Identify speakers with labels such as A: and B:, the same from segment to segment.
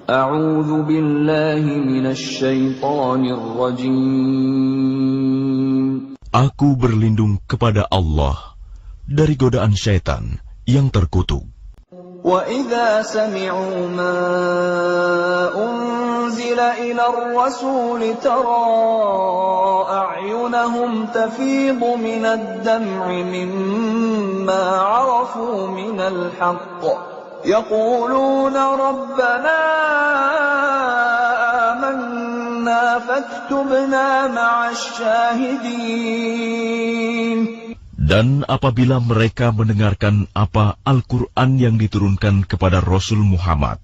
A: A'udzu billahi minasy syaithanir rajim.
B: Aku berlindung kepada Allah dari godaan syaitan yang terkutuk.
A: وَإِذَا سَمِعُوا مَا أُنزِلَ إِلَى الرَّسُولِ تَرَىٰ أَعْيُنَهُمْ تَفِيضُ مِنَ الدَّمْعِ مِمَّا عَرَفُوا مِنَ الْحَقِّ يَقُولُونَ رَبَّنَا آمَنَّا فَاكْتُبْنَا مَعَ الشَّاهِدِينَ.
B: Dan apabila mereka mendengarkan apa Al-Quran yang diturunkan kepada Rasul Muhammad,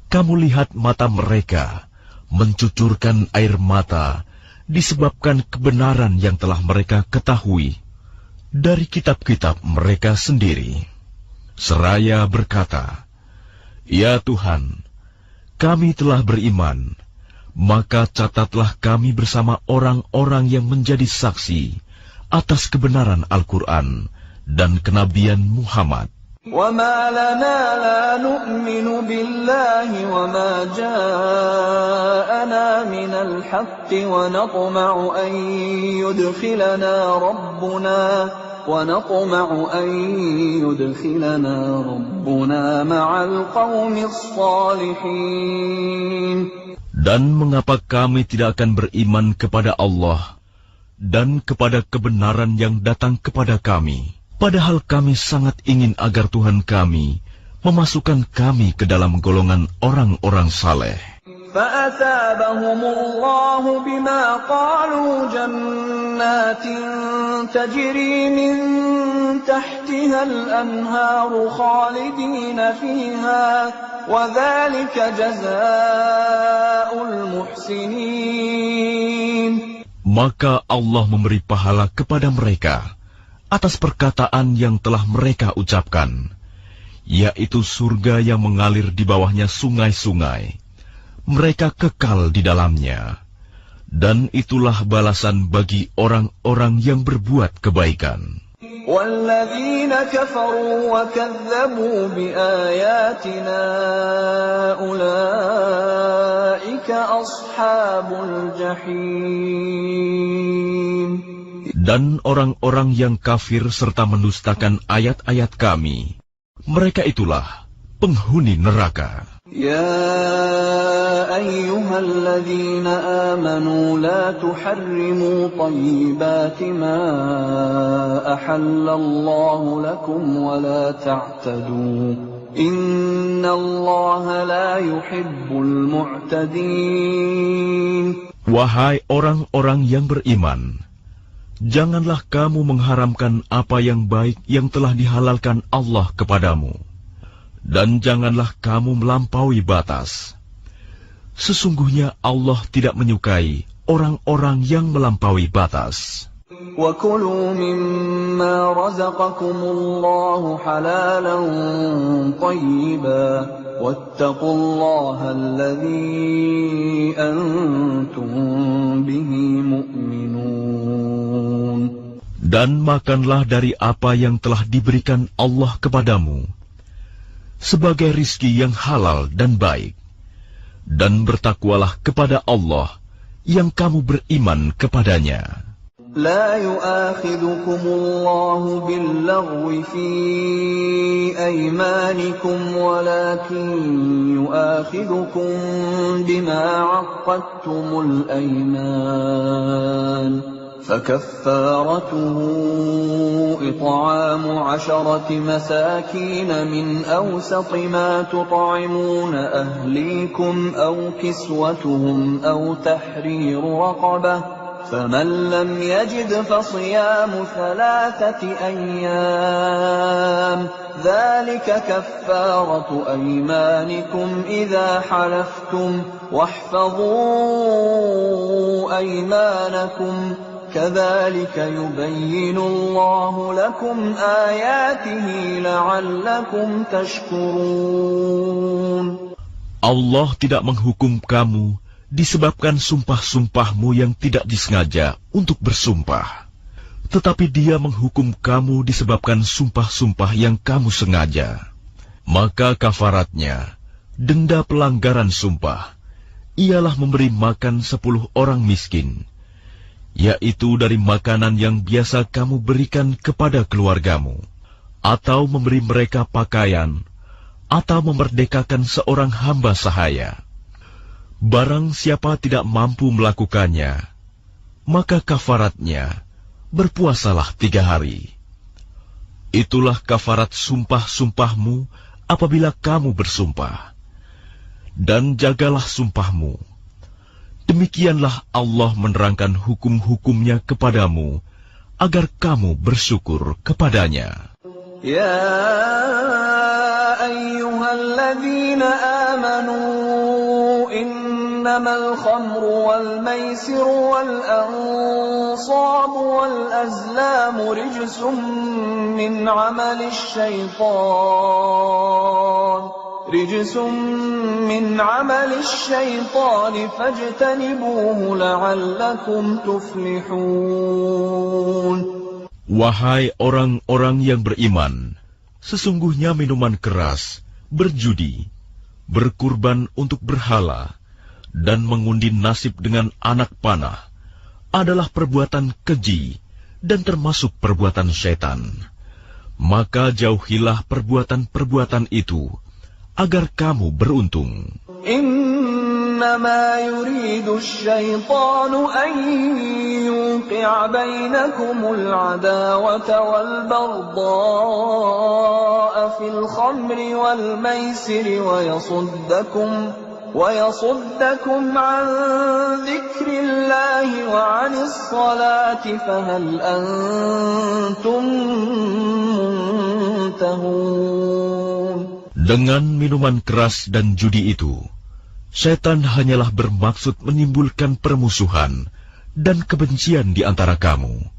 B: kamu lihat mata mereka mencucurkan air mata disebabkan kebenaran yang telah mereka ketahui dari kitab-kitab mereka sendiri. Seraya berkata, "Ya Tuhan, kami telah beriman, maka catatlah kami bersama orang-orang yang menjadi saksi atas kebenaran Al-Quran dan kenabian Muhammad."
A: وَمَا لَنَا لَا نُؤْمِنُ بِاللَّهِ وَمَا جَاءَنَا مِنَ الْحَقِّ وَنَطْمَعُ أَن يُدْخِلَنَا رَبُّنَا مَعَ الْقَوْمِ الصَّالِحِينَ.
B: Dan mengapa kami tidak akan beriman kepada Allah dan kepada kebenaran yang datang kepada kami, padahal kami sangat ingin agar Tuhan kami memasukkan kami ke dalam golongan orang-orang saleh.
A: فَأَثَابَهُمُ اللَّهُ بِمَا قَالُوا جَنَّاتٍ تَجْرِي مِن تَحْتِهَا الْأَنْهَارُ خَالِدِينَ فِيهَا وَذَلِكَ جَزَاءُ الْمُحْسِنِينَ.
B: Maka Allah memberi pahala kepada mereka atas perkataan yang telah mereka ucapkan, yaitu surga yang mengalir di bawahnya sungai-sungai. Mereka kekal di dalamnya, dan itulah balasan bagi orang-orang yang berbuat kebaikan.
A: وَالَّذِينَ كَفَرُوا وَكَذَّبُوا بِآيَاتِنَا أُولَئِكَ أَصْحَابُ الْجَحِيمِ.
B: Dan orang-orang yang kafir serta mendustakan ayat-ayat kami, mereka itulah penghuni neraka.
A: يَا أَيُّهَا الَّذِينَ آمَنُوا لَا تُحَرِّمُوا طَيِّبَاتِ مَا أَحَلَّ اللَّهُ لَكُمْ وَلَا تَعْتَدُوا إِنَّ اللَّهَ لَا يُحِبُّ الْمُعْتَدِينَ.
B: Wahai orang-orang yang beriman, janganlah kamu mengharamkan apa yang baik yang telah dihalalkan Allah kepadamu, dan janganlah kamu melampaui batas. Sesungguhnya Allah tidak menyukai orang-orang yang melampaui batas.
A: وَكُلُوا مِمَّا رَزَقَكُمُ اللَّهُ حَلَالًا طَيِّبًا وَاتَّقُوا اللَّهَ الَّذِي أَنْتُمْ بِهِ مُؤْمِنُونَ.
B: Dan makanlah dari apa yang telah diberikan Allah kepadamu sebagai rizki yang halal dan baik, dan bertakwalah kepada Allah yang kamu beriman kepadanya.
A: لا يؤاخذكم الله باللغو في أيمانكم ولكن يؤاخذكم بما عقدتم الأيمان فكفارته إطعام 10 مساكين من أوسط ما تطعمون أهليكم أو كسوتهم أو تحرير رقبة فمن لم يجد فصيام 3 أيام ذلك كفارة أيمانكم إذا حلفتم واحفظوا أيمانكم كذلك يبين الله لكم آياته لعلكم تشكرون.
B: Allah tidak menghukum kamu disebabkan sumpah-sumpahmu yang tidak disengaja untuk bersumpah, tetapi Dia menghukum kamu disebabkan sumpah-sumpah yang kamu sengaja. Maka kafaratnya Denda pelanggaran sumpah ialah memberi makan 10 orang miskin, yaitu dari makanan yang biasa kamu berikan kepada keluargamu, atau memberi mereka pakaian, atau memerdekakan seorang hamba sahaya. Barang siapa tidak mampu melakukannya, maka kafaratnya berpuasalah 3 hari. Itulah kafarat sumpah-sumpahmu apabila kamu bersumpah. Dan jagalah sumpahmu. Demikianlah Allah menerangkan hukum-hukumnya kepadamu, agar kamu bersyukur kepadanya.
A: Ya ayyuhalladzina amanu innamal khamru wal maisiru wal ansabu wal azlamu rijsum min amalis syaitan fajtanibuhu la'allakum tuflihun.
B: Wahai orang-orang yang beriman, sesungguhnya minuman keras, berjudi, berkurban untuk berhala, dan mengundi nasib dengan anak panah adalah perbuatan keji dan termasuk perbuatan syaitan. Maka jauhilah perbuatan-perbuatan itu, agar kamu beruntung.
A: Innama yuridu asy-syaitanu an yuqi'a bainakumul 'adawata wal baghdha'a fil khamri wal maisiri wa yasuddakum 'an dzikrillahi wa 'anis salati fahal antum muntahun.
B: Dengan minuman keras dan judi itu, setan hanyalah bermaksud menimbulkan permusuhan dan kebencian di antara kamu,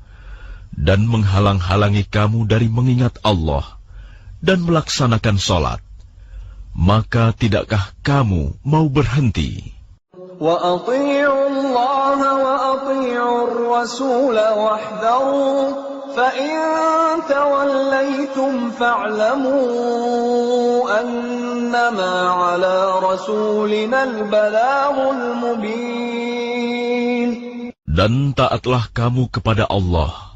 B: dan menghalang-halangi kamu dari mengingat Allah dan melaksanakan sholat. Maka tidakkah kamu mau berhenti?
A: Wa ati'u Allah wa ati'u ar-rasul wahdharu فَإِن تَوَلَّيْتُمْ فَاعْلَمُوا أَنَّمَا عَلَى رَسُولِنَا الْبَلَاغُ الْمُبِينُ.
B: Dan taatlah kamu kepada Allah,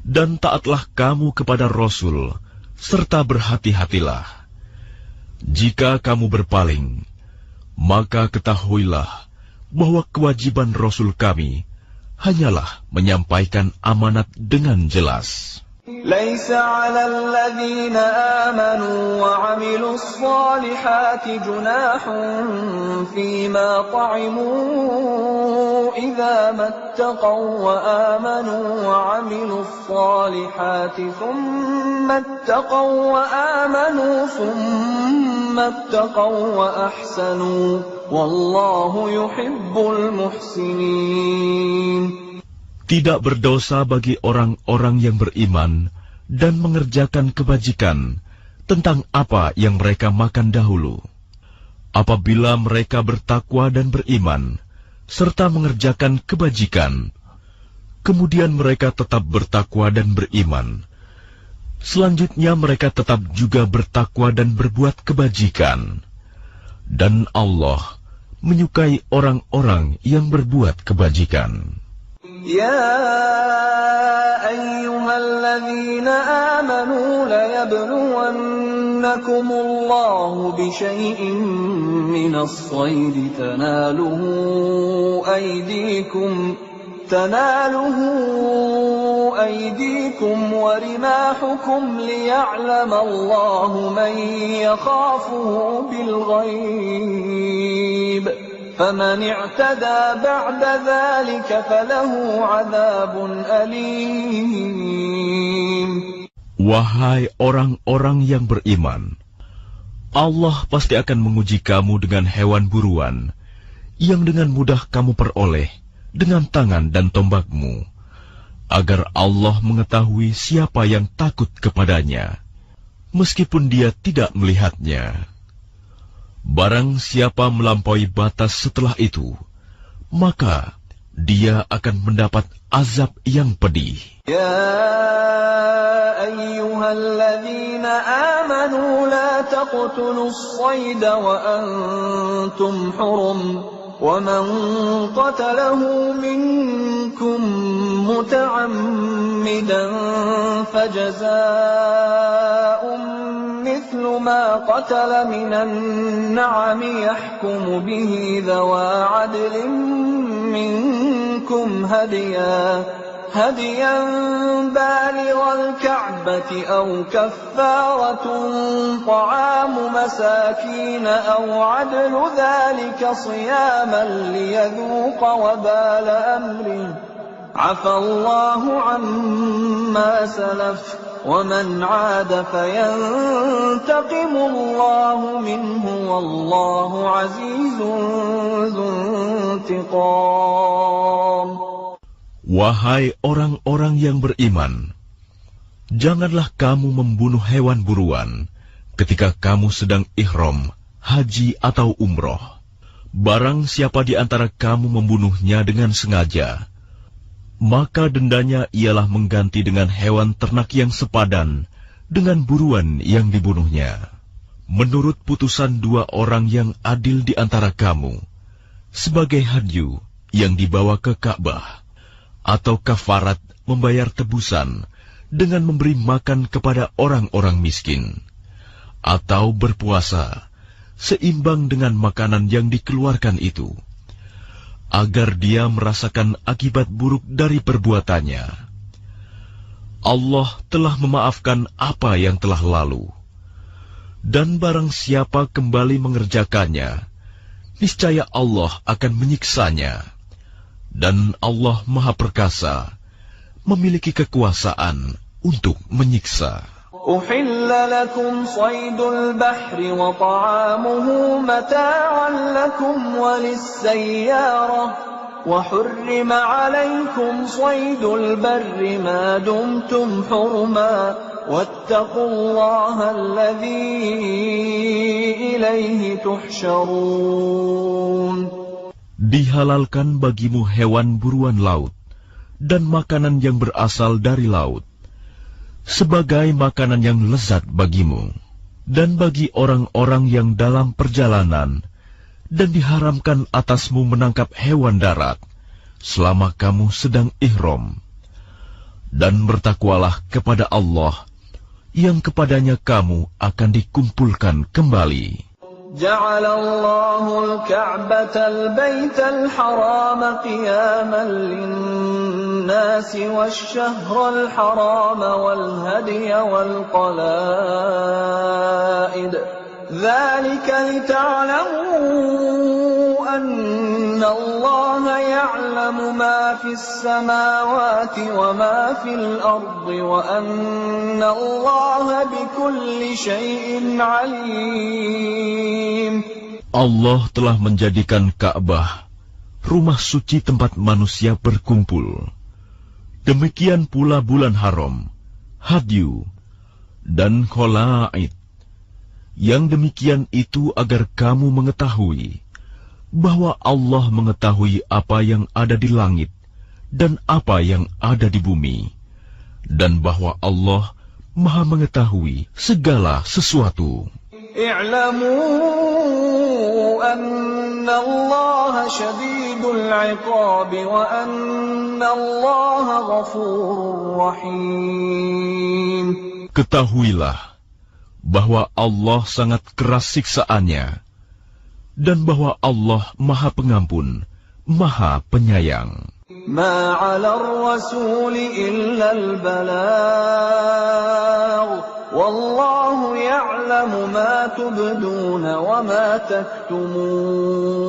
B: dan taatlah kamu kepada Rasul, serta berhati-hatilah. Jika kamu berpaling, maka ketahuilah bahwa kewajiban Rasul kami hanyalah menyampaikan amanat dengan jelas.
A: لَيْسَ عَلَى الَّذِينَ آمَنُوا وَعَمِلُوا الصَّالِحَاتِ جُنَاحٌ فِيمَا طَعِمُوا إِذَا مَا اتَّقَوْا وَآمَنُوا وَعَمِلُوا الصَّالِحَاتِ ثُمَّ اتَّقَوْا وَآمَنُوا ثُمَّ اتَّقَوْا وَأَحْسَنُوا وَاللَّهُ يُحِبُّ الْمُحْسِنِينَ.
B: Tidak berdosa bagi orang-orang yang beriman dan mengerjakan kebajikan tentang apa yang mereka makan dahulu. Apabila mereka bertakwa dan beriman, serta mengerjakan kebajikan, kemudian mereka tetap bertakwa dan beriman. Selanjutnya mereka tetap juga bertakwa dan berbuat kebajikan. Dan Allah menyukai orang-orang yang berbuat kebajikan.
A: يا أيها الذين آمنوا ليبلونكم الله بشيء من الصيد تناله أيديكم ورماحكم ليعلم الله من يخافه بالغيب فَمَنِ اعْتَدَى بَعْدَ ذَلِكَ فَلَهُ عَذَابٌ أَلِيمٌ.
B: Wahai orang-orang yang beriman, Allah pasti akan menguji kamu dengan hewan buruan yang dengan mudah kamu peroleh dengan tangan dan tombakmu, agar Allah mengetahui siapa yang takut kepadanya, meskipun dia tidak melihatnya. Barang siapa melampaui batas setelah itu, maka dia akan mendapat azab yang pedih.
A: يا أيها الذين آمنوا لا تقتلوا الصيد وأنتم حرم ومن قتله منكم متعمدا فجزاء مثل ما قتل من النعم يحكم به ذوى عدل منكم هديا بالغ الكعبة أو كفارة طعام مساكين أو عدل ذلك صياما ليذوق وبال أمره عفى الله عما سلف ومن عاد فينتقم الله منه والله عزيز ذو انتقام.
B: Wahai orang-orang yang beriman, janganlah kamu membunuh hewan buruan ketika kamu sedang ihram, haji atau umroh. Barang siapa di antara kamu membunuhnya dengan sengaja, maka dendanya ialah mengganti dengan hewan ternak yang sepadan dengan buruan yang dibunuhnya. Menurut putusan dua orang yang adil di antara kamu, sebagai hadyu yang dibawa ke Ka'bah, atau kafarat membayar tebusan dengan memberi makan kepada orang-orang miskin, atau berpuasa seimbang dengan makanan yang dikeluarkan itu, agar dia merasakan akibat buruk dari perbuatannya. Allah telah memaafkan apa yang telah lalu, dan barang siapa kembali mengerjakannya, niscaya Allah akan menyiksanya. Dan Allah Maha Perkasa, memiliki kekuasaan untuk menyiksa.
A: أحل لكم صيد البحر وطعامه متاعا لكم وللسيارة وحرم عليكم صيد البر ما دمتم حرما واتقوا الله الذي إليه تحشرون.
B: Dihalalkan bagimu hewan buruan laut dan makanan yang berasal dari laut, sebagai makanan yang lezat bagimu, dan bagi orang-orang yang dalam perjalanan, dan diharamkan atasmu menangkap hewan darat, selama kamu sedang ihram. Dan bertakwalah kepada Allah, yang kepadanya kamu akan dikumpulkan kembali.
A: جعل الله الكعبة البيت الحرام قياما للناس والشهر الحرام والهدي والقلائد ذلك لتعلموا أن الله يعلم ما في السماوات وما في الأرض وأن الله بكل شيء عليم.
B: Allah telah menjadikan Ka'bah rumah suci tempat manusia berkumpul. Demikian pula bulan haram, hadyu, dan kholaid. Yang demikian itu agar kamu mengetahui bahwa Allah mengetahui apa yang ada di langit dan apa yang ada di bumi, dan bahwa Allah Maha mengetahui segala sesuatu.
A: اعلموا أن الله شديد العقاب وأن الله غفور رحيم.
B: Ketahuilah bahwa Allah sangat keras siksaannya, dan bahwa Allah Maha Pengampun, Maha Penyayang.
A: ما على الرسول إلا البلاغ والله يعلم ما تبدون وما تكتمون.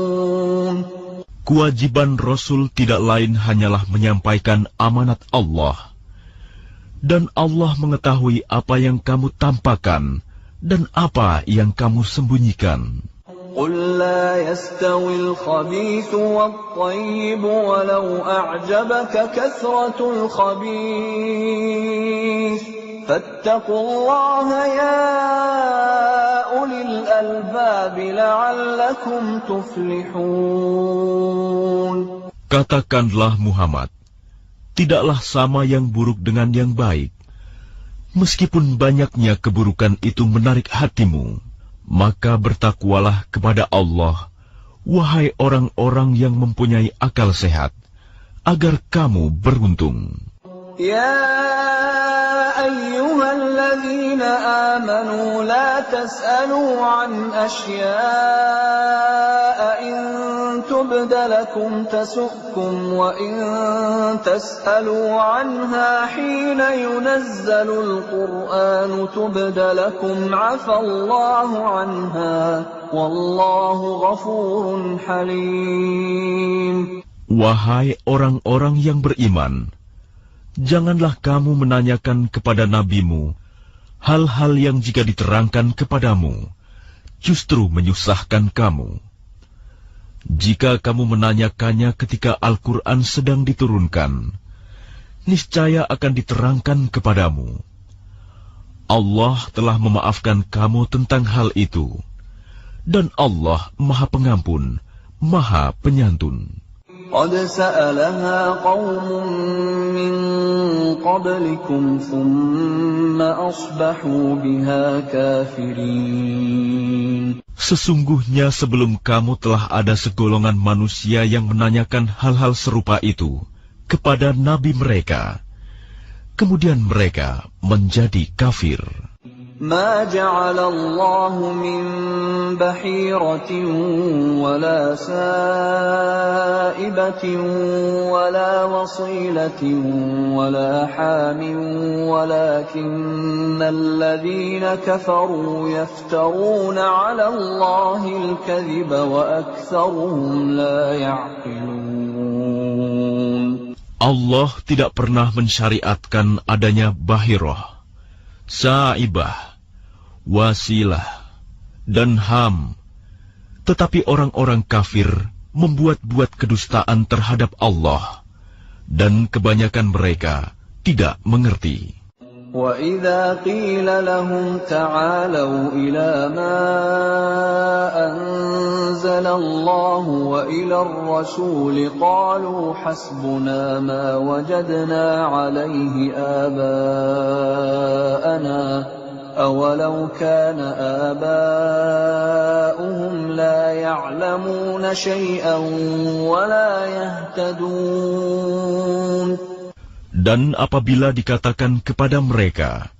B: Kewajiban Rasul tidak lain hanyalah menyampaikan amanat Allah, dan Allah mengetahui apa yang kamu tampakkan dan apa yang kamu sembunyikan.
A: قل لا يستوي الخبيث والطيب ولو أعجبك كثرة الخبيث فاتقوا الله يا أولي الألباب لعلكم تفلحون.
B: Katakanlah Muhammad, tidaklah sama yang buruk dengan yang baik. Meskipun banyaknya keburukan itu menarik hatimu, maka bertakwalah kepada Allah, wahai orang-orang yang mempunyai akal sehat, agar kamu beruntung.
A: Ya ayyuhalladzina amanu la tas'alu an asya'a in tubda lakum tasukkum wa in tas'alu anha hina yunazzalul qur'anu tubda lakum 'afallahu anha wallahu ghafurun halim.
B: Wahai orang-orang yang beriman, janganlah kamu menanyakan kepada nabimu hal-hal yang jika diterangkan kepadamu, justru menyusahkan kamu. Jika kamu menanyakannya ketika Al-Quran sedang diturunkan, niscaya akan diterangkan kepadamu. Allah telah memaafkan kamu tentang hal itu, dan Allah Maha Pengampun, Maha Penyantun.
A: قد سألها قوم من قبلكم ثم أصبحوا بها كافرين.
B: Sesungguhnya sebelum kamu telah ada segolongan manusia yang menanyakan hal-hal serupa itu kepada nabi mereka, kemudian mereka menjadi kafir.
A: ما جعل الله من بحيرة ولا سائبة ولا وصيلة ولا حام ولكن الذين كفروا يفترون على الله الكذب وأكثرهم لا يعقلون.
B: Allah tidak pernah mensyariatkan adanya bahirah, saibah, wasilah, dan ham. Tetapi orang-orang kafir membuat-buat kedustaan terhadap Allah, dan kebanyakan mereka tidak mengerti.
A: وَإِذَا قِيلَ لَهُمْ تَعَالَوْا إِلَى مَا أَنزَلَ اللَّهُ وَإِلَى الرَّسُولِ قَالُوا حَسْبُنَا مَا وَجَدْنَا عَلَيْهِ آبَاءَنَا أَوَلَوْ كَانَ آبَاؤُهُمْ لَا يَعْلَمُونَ شَيْئًا وَلَا يَهْتَدُونَ.
B: Dan apabila dikatakan kepada mereka,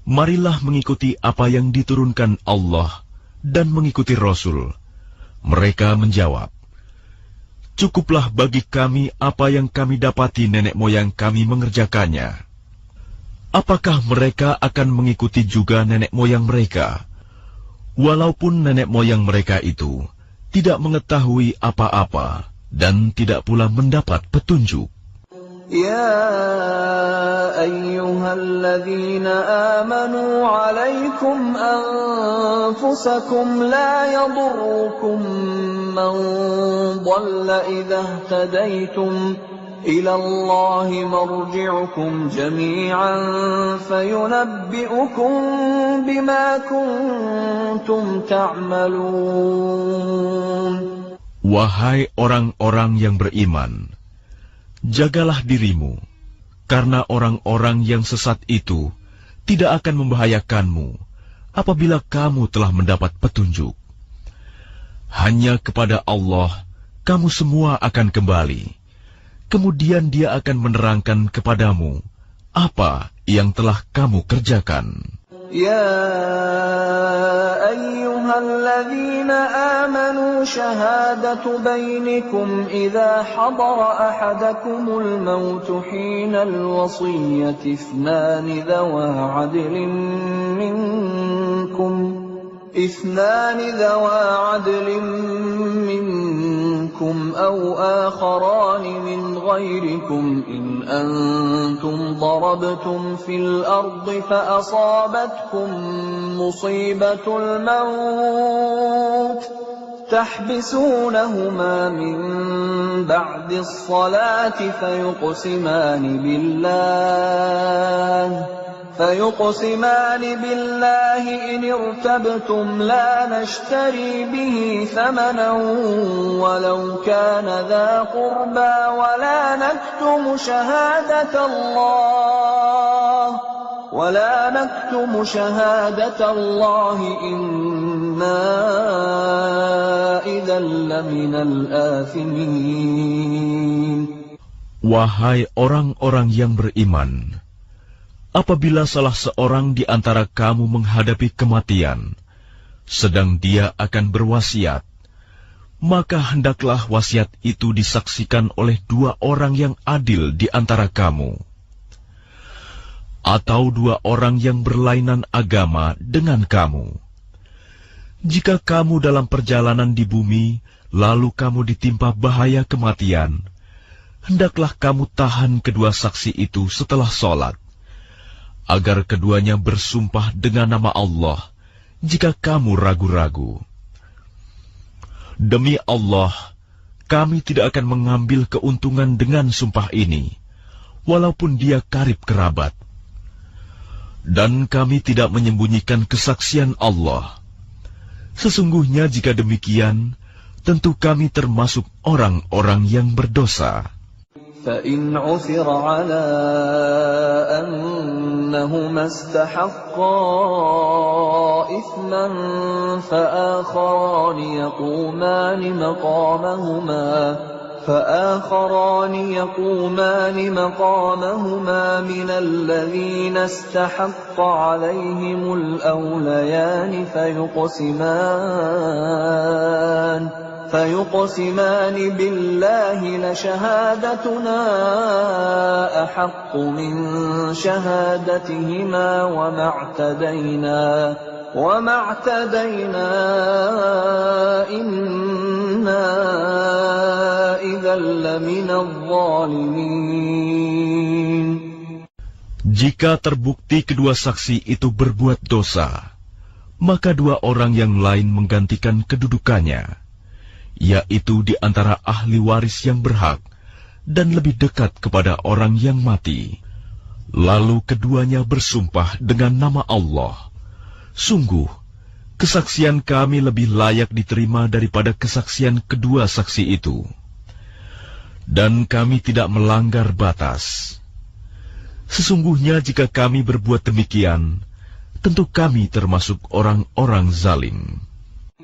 B: marilah mengikuti apa yang diturunkan Allah dan mengikuti Rasul, mereka menjawab, cukuplah bagi kami apa yang kami dapati nenek moyang kami mengerjakannya. Apakah mereka akan mengikuti juga nenek moyang mereka, walaupun nenek moyang mereka itu tidak mengetahui apa-apa dan tidak pula mendapat petunjuk?
A: يا أيها الذين آمنوا عليكم أنفسكم لا يضركم من ضل إذا اهتديتم إلى الله مرجعكم جميعا فينبئكم بما كنتم تعملون.
B: Wahai orang-orang yang beriman, jagalah dirimu, karena orang-orang yang sesat itu tidak akan membahayakanmu apabila kamu telah mendapat petunjuk. Hanya kepada Allah kamu semua akan kembali, kemudian Dia akan menerangkan kepadamu apa yang telah kamu kerjakan.
A: يا أيها الذين آمنوا شهادة بينكم إذا حضر أحدكم الموت حين الوصية اثنان ذوى عدل منكم أو آخران من غيركم إن أنتم ضربتم في الأرض فأصابتكم مصيبة الموت تحبسونهما من بعد الصلاة فيقسمان بالله إن ارتبتم لا نشتري به ثمنا ولو كان ذا قربى ولا نكتم شهادة الله إنا إذا لمن الآثمين.
B: Wahai orang-orang yang beriman, apabila salah seorang di antara kamu menghadapi kematian, sedang dia akan berwasiat, maka hendaklah wasiat itu disaksikan oleh dua orang yang adil di antara kamu, atau dua orang yang berlainan agama dengan kamu. Jika kamu dalam perjalanan di bumi, lalu kamu ditimpa bahaya kematian, hendaklah kamu tahan kedua saksi itu setelah sholat, agar keduanya bersumpah dengan nama Allah jika kamu ragu-ragu. Demi Allah, kami tidak akan mengambil keuntungan dengan sumpah ini, walaupun dia karib kerabat. Dan kami tidak menyembunyikan kesaksian Allah. Sesungguhnya jika demikian, tentu kami termasuk orang-orang yang berdosa.
A: فإن عثر على أنهما استحقا إثما فآخران يقومان مقامهما من الذين استحق عليهم الأوليان فيقسمان بالله لشهادتنا أحق من شهادتهما وما اعتدينا إنا إذا لمن الظالمين.
B: Jika terbukti kedua saksi itu berbuat dosa, maka dua orang yang lain menggantikan kedudukannya, yaitu di antara ahli waris yang berhak dan lebih dekat kepada orang yang mati. Lalu keduanya bersumpah dengan nama Allah, sungguh, kesaksian kami lebih layak diterima daripada kesaksian kedua saksi itu. Dan kami tidak melanggar batas. Sesungguhnya jika kami berbuat demikian, tentu kami termasuk orang-orang zalim.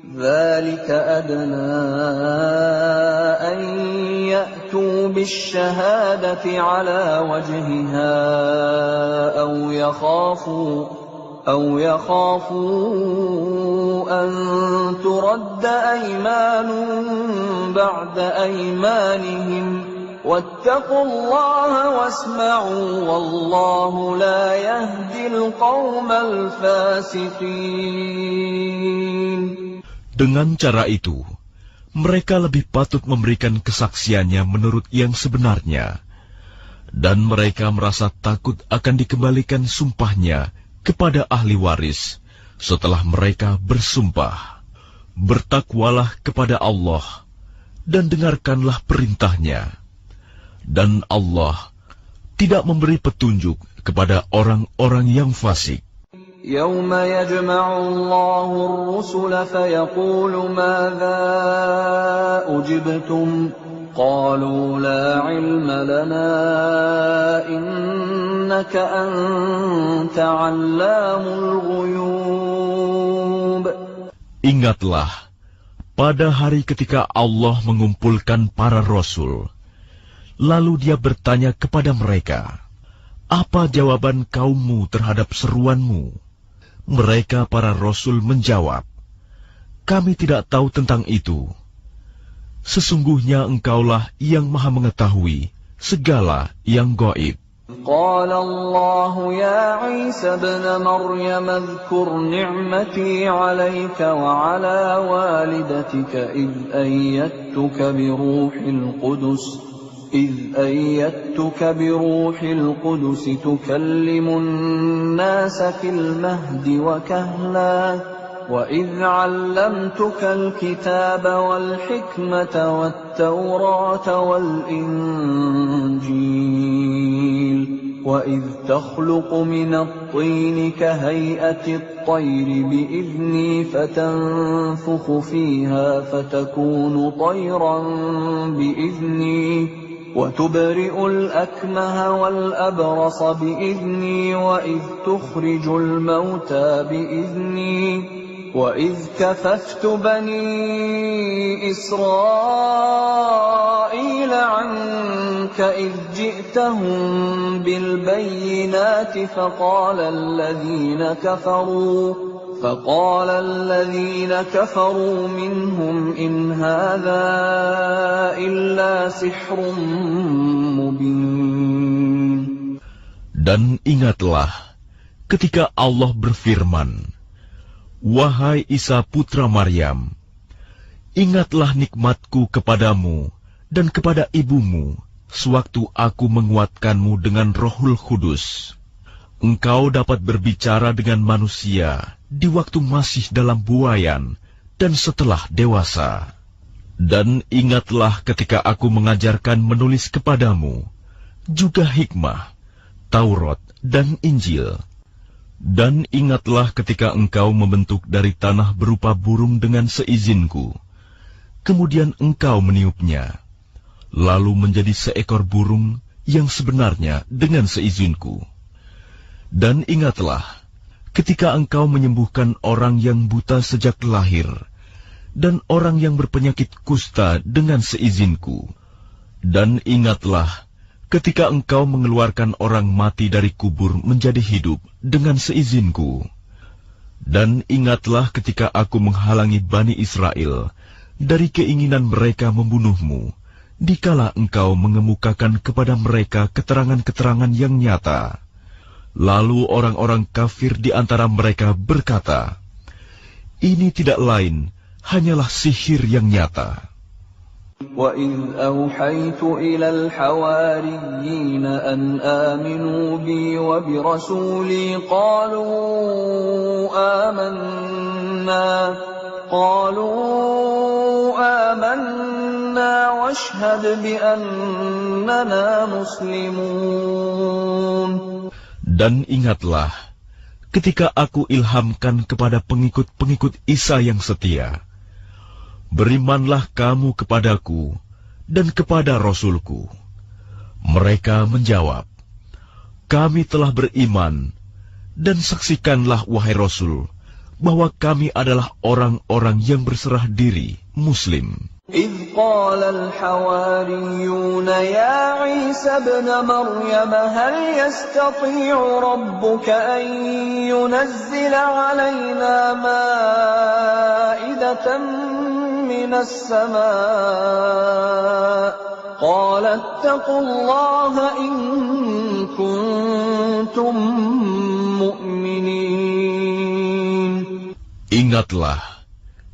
A: ذلك أدنى أن يأتوا بالشهادة على وجهها أو يخافوا أن ترد أيمان بعد أيمانهم واتقوا الله واسمعوا والله لا يهدي القوم الفاسقين.
B: Dengan cara itu, mereka lebih patut memberikan kesaksiannya menurut yang sebenarnya, dan mereka merasa takut akan dikembalikan sumpahnya kepada ahli waris setelah mereka bersumpah. Bertakwalah kepada Allah dan dengarkanlah perintahnya, dan Allah tidak memberi petunjuk kepada orang-orang yang fasik.
A: يوم يجمع الله الرسل فيقول ماذا أجبتم قالوا لا علم لنا إنك أنت علام الغيوب.
B: Ingatlah, pada hari ketika Allah mengumpulkan para rasul, lalu dia bertanya kepada mereka, apa jawaban kaummu terhadap seruanmu? Mereka para rasul menjawab, kami tidak tahu tentang itu. Sesungguhnya engkaulah yang maha mengetahui segala yang gaib.
A: قال الله يا عيسى ابن مريم اذكر نعمتي عليك وعلى والدتك إذ أيدتك بروح القدس تكلم الناس في المهد وكهلا وإذ علمتك الكتاب والحكمة والتوراة والإنجيل وإذ تخلق من الطين كهيئة الطير بإذني فتنفخ فيها فتكون طيرا بإذني وتبرئ الأكمه والأبرص بإذني وإذ تخرج الموتى بإذني وإذ كففت بني إسرائيل عنك إذ جئتهم بالبينات فقال الذين كفروا منهم إن هذا إلا سحر مبين.
B: Dan ingatlah ketika Allah berfirman, Wahai Isa putra Maryam, ingatlah nikmatku kepadamu dan kepada ibumu, sewaktu aku menguatkanmu dengan Rohul Kudus. Engkau dapat berbicara dengan manusia di waktu masih dalam buayan dan setelah dewasa. Dan ingatlah ketika aku mengajarkan menulis kepadamu, juga hikmah, Taurat dan Injil. Dan ingatlah ketika engkau membentuk dari tanah berupa burung dengan seizinku, kemudian engkau meniupnya, lalu menjadi seekor burung yang sebenarnya dengan seizinku. Dan ingatlah ketika engkau menyembuhkan orang yang buta sejak lahir, dan orang yang berpenyakit kusta dengan seizinku. Dan ingatlah ketika engkau mengeluarkan orang mati dari kubur menjadi hidup dengan seizinku. Dan ingatlah ketika aku menghalangi Bani Israel dari keinginan mereka membunuhmu, dikala engkau mengemukakan kepada mereka keterangan-keterangan yang nyata. Lalu orang-orang kafir di antara mereka berkata, ini tidak lain, hanyalah sihir yang nyata.
A: وَإِذْ أَوْحَيْتُ إِلَى الْحَوَارِيِّينَ أَنْ آمِنُوا بِي وَبِرَسُولِي قَالُوا آمَنَّا وَاشْهَدْ بِأَنَّنَا مُسْلِمُونَ.
B: Dan ingatlah ketika aku ilhamkan kepada pengikut-pengikut Isa yang setia, berimanlah kamu kepadaku dan kepada Rasulku. Mereka menjawab, kami telah beriman, dan saksikanlah wahai Rasul, bahwa kami adalah orang-orang yang berserah diri, Muslim.
A: إذ قال الحواريون يا عيسى ابن مريم هل يستطيع ربك أن ينزل علينا مائدة من السماء قال اتقوا الله إن كنتم مؤمنين.
B: Ingatlah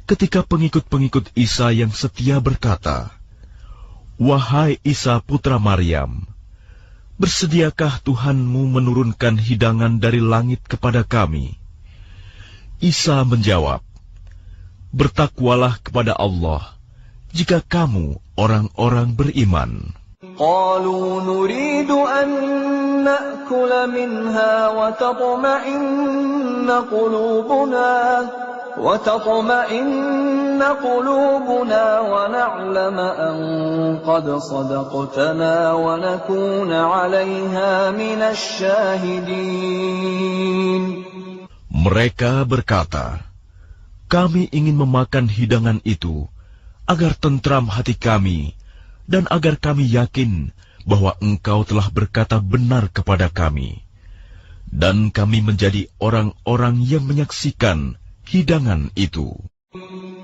B: ketika pengikut-pengikut Isa yang setia berkata, wahai Isa putra Maryam, bersediakah Tuhanmu menurunkan hidangan dari langit kepada kami? Isa menjawab, bertakwalah kepada Allah jika kamu orang-orang beriman.
A: قالوا نريد أن نأكل منها وتطمئن قلوبنا ونعلم أن قد صدقتنا ونكون عليها من الشاهدين.
B: Mereka berkata, kami ingin memakan hidangan itu agar tentram hati kami dan agar kami yakin bahwa engkau telah berkata benar kepada kami, dan kami menjadi orang-orang yang menyaksikan hidangan itu.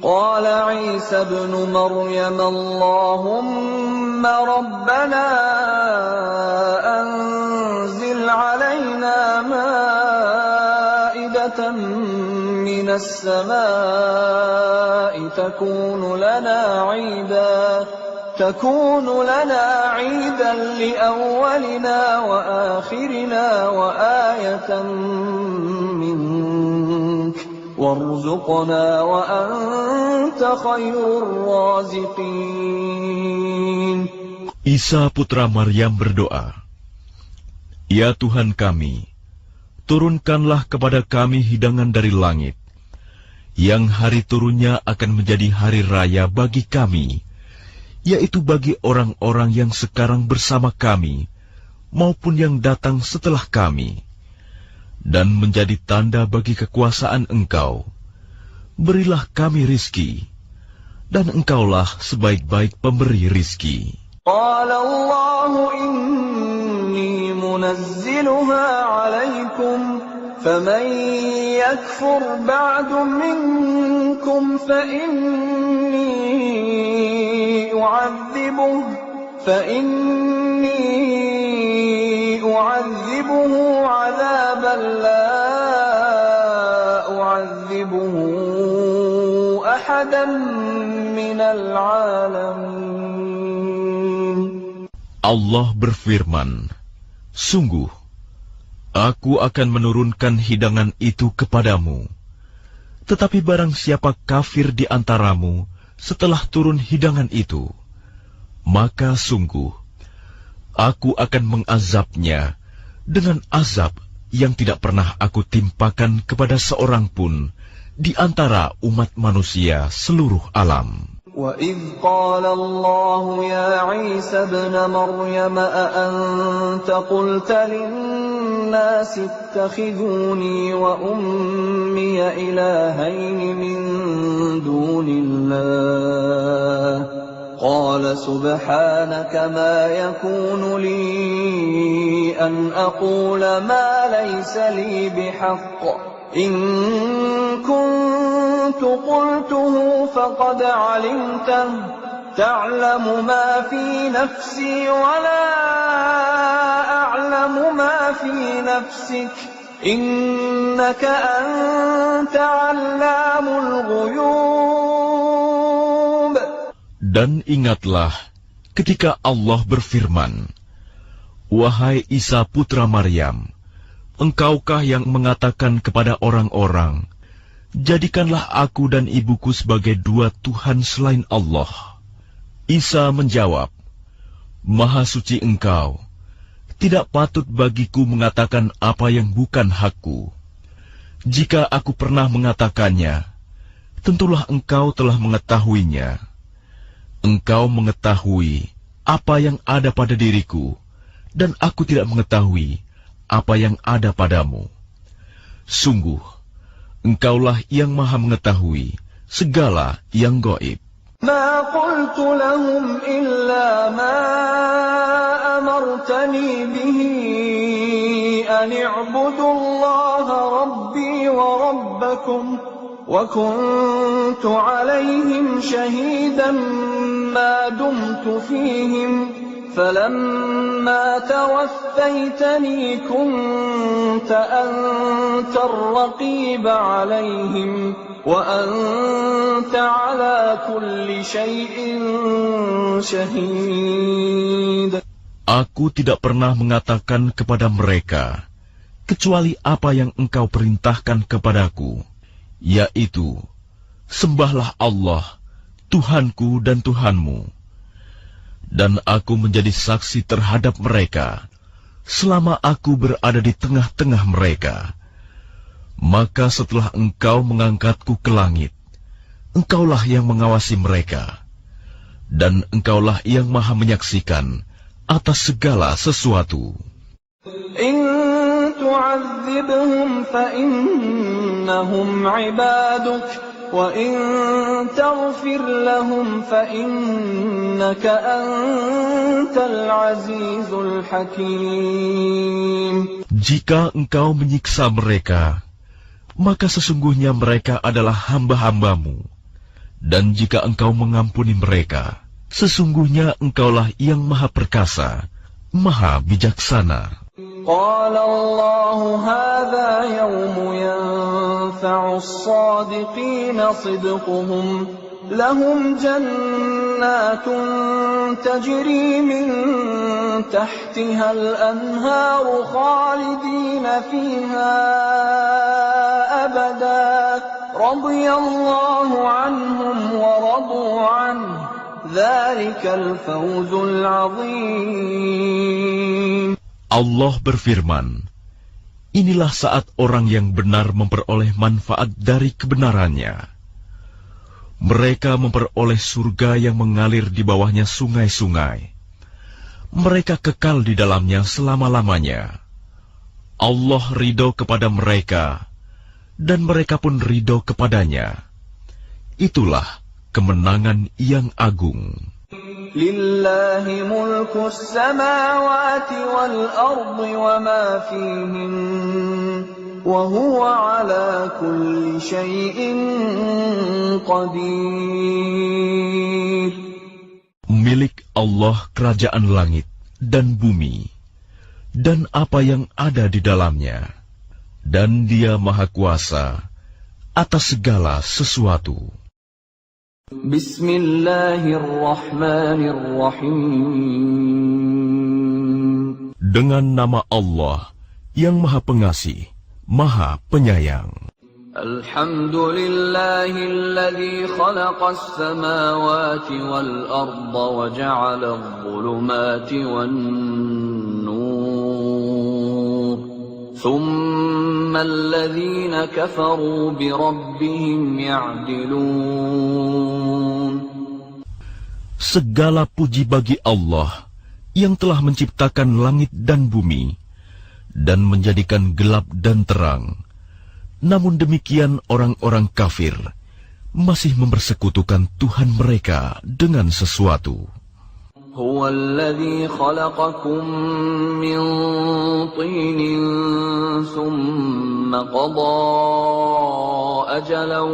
A: Qala Isa ibn Maryam Allahumma rabbana anzil alaina ma'idatan minas samaa'i takunu lana 'iidan li awwalina wa akhirina wa ayatan mink warzuqna wa anta khairur raziqin.
B: Isa putra Maryam berdoa, Ya Tuhan kami, turunkanlah kepada kami hidangan dari langit, yang hari turunnya akan menjadi hari raya bagi kami, yaitu bagi orang-orang yang sekarang bersama kami, maupun yang datang setelah kami, dan menjadi tanda bagi kekuasaan Engkau. Berilah kami rizki, dan Engkaulah sebaik-baik pemberi rizki.
A: قال الله إني منزلها عليكم فمن يكفر بعد منكم فإني أعذبه عذابا لا أعذبه أحدا من العالمين.
B: Allah berfirman, sungguh, aku akan menurunkan hidangan itu kepadamu. Tetapi barang siapa kafir di antaramu setelah turun hidangan itu, maka sungguh, aku akan mengazabnya dengan azab yang tidak pernah aku timpakan kepada seorang pun di antara umat manusia seluruh alam.
A: وَإِذْ قَالَ اللَّهُ يَا عِيسَى ابْنَ مَرْيَمَ أَأَنْتَ قُلْتَ لِلنَّاسِ اتَّخِذُونِي وَأُمِّيَ إِلَٰهَيْنِ مِن دُونِ اللَّهِ قَالَ سُبْحَانَكَ مَا يَكُونُ لِي أَنْ أَقُولَ مَا لَيْسَ لِي بِحَقٍّ إن كنت قلته فقد علمته تعلم ما في نفسي ولا أعلم ما في نفسك إنك أنت علام الغيوب.
B: Dan ingatlah ketika Allah berfirman, wahai Isa putra Maryam, engkaukah yang mengatakan kepada orang-orang, jadikanlah aku dan ibuku sebagai dua Tuhan selain Allah? Isa menjawab, Maha suci Engkau, tidak patut bagiku mengatakan apa yang bukan hakku. Jika aku pernah mengatakannya, tentulah Engkau telah mengetahuinya. Engkau mengetahui apa yang ada pada diriku, dan aku tidak mengetahui apa yang ada padamu. Sungguh, Engkaulah yang maha mengetahui segala yang gaib.
A: ما قلت لهم إلا ما أمرتني به أن اعبدوا الله ربي وربكم وكنت عليهم شهيدا ما دمت فيهم فلما توفيتني كنت أنت الرقيب عليهم وأنت على كل شيء شهيد.
B: Aku tidak pernah mengatakan kepada mereka kecuali apa yang Engkau perintahkan kepadaku, yaitu sembahlah Allah, Tuhanku dan Tuhanmu. Dan aku menjadi saksi terhadap mereka selama aku berada di tengah-tengah mereka. Maka setelah Engkau mengangkatku ke langit, Engkaulah yang mengawasi mereka, dan Engkaulah yang maha menyaksikan atas segala sesuatu.
A: إن تعذبهم فإنهم عبادك وإن تغفر لهم فإنك أنت العزيز الحكيم.
B: Jika Engkau menyiksa mereka, maka sesungguhnya mereka adalah hamba-hambamu. Dan jika Engkau mengampuni mereka, sesungguhnya Engkaulah yang maha perkasa, maha bijaksana.
A: قال الله هذا يوم ينفع الصادقين صدقهم لهم جنات تجري من تحتها الأنهار خالدين فيها أبدا رضي الله عنهم ورضوا عنه ذلك الفوز العظيم.
B: Allah berfirman, inilah saat orang yang benar memperoleh manfaat dari kebenarannya. Mereka memperoleh surga yang mengalir di bawahnya sungai-sungai. Mereka kekal di dalamnya selama-lamanya. Allah ridho kepada mereka, dan mereka pun ridho kepadanya. Itulah kemenangan yang agung.
A: Lillahi mulkus samawati wal ardi wa ma fihin, wa huwa ala kulli syai'in qadir.
B: Milik Allah kerajaan langit dan bumi, dan apa yang ada di dalamnya, dan Dia Maha Kuasa atas segala sesuatu.
A: Bismillahirrahmanirrahim.
B: Dengan nama Allah yang Maha Pengasih, Maha Penyayang.
A: Alhamdulillahilladzi khalaqas samawati wal arda wa ja'ala adh-dhulumati wan nur. Thumma alladhina kafaru bi rabbihim ya'dilun.
B: Segala puji bagi Allah yang telah menciptakan langit dan bumi dan menjadikan gelap dan terang. Namun demikian orang-orang kafir masih mempersekutukan Tuhan mereka dengan sesuatu.
A: Huwa alladhi khalaqakum min tinin thumma qada ajalan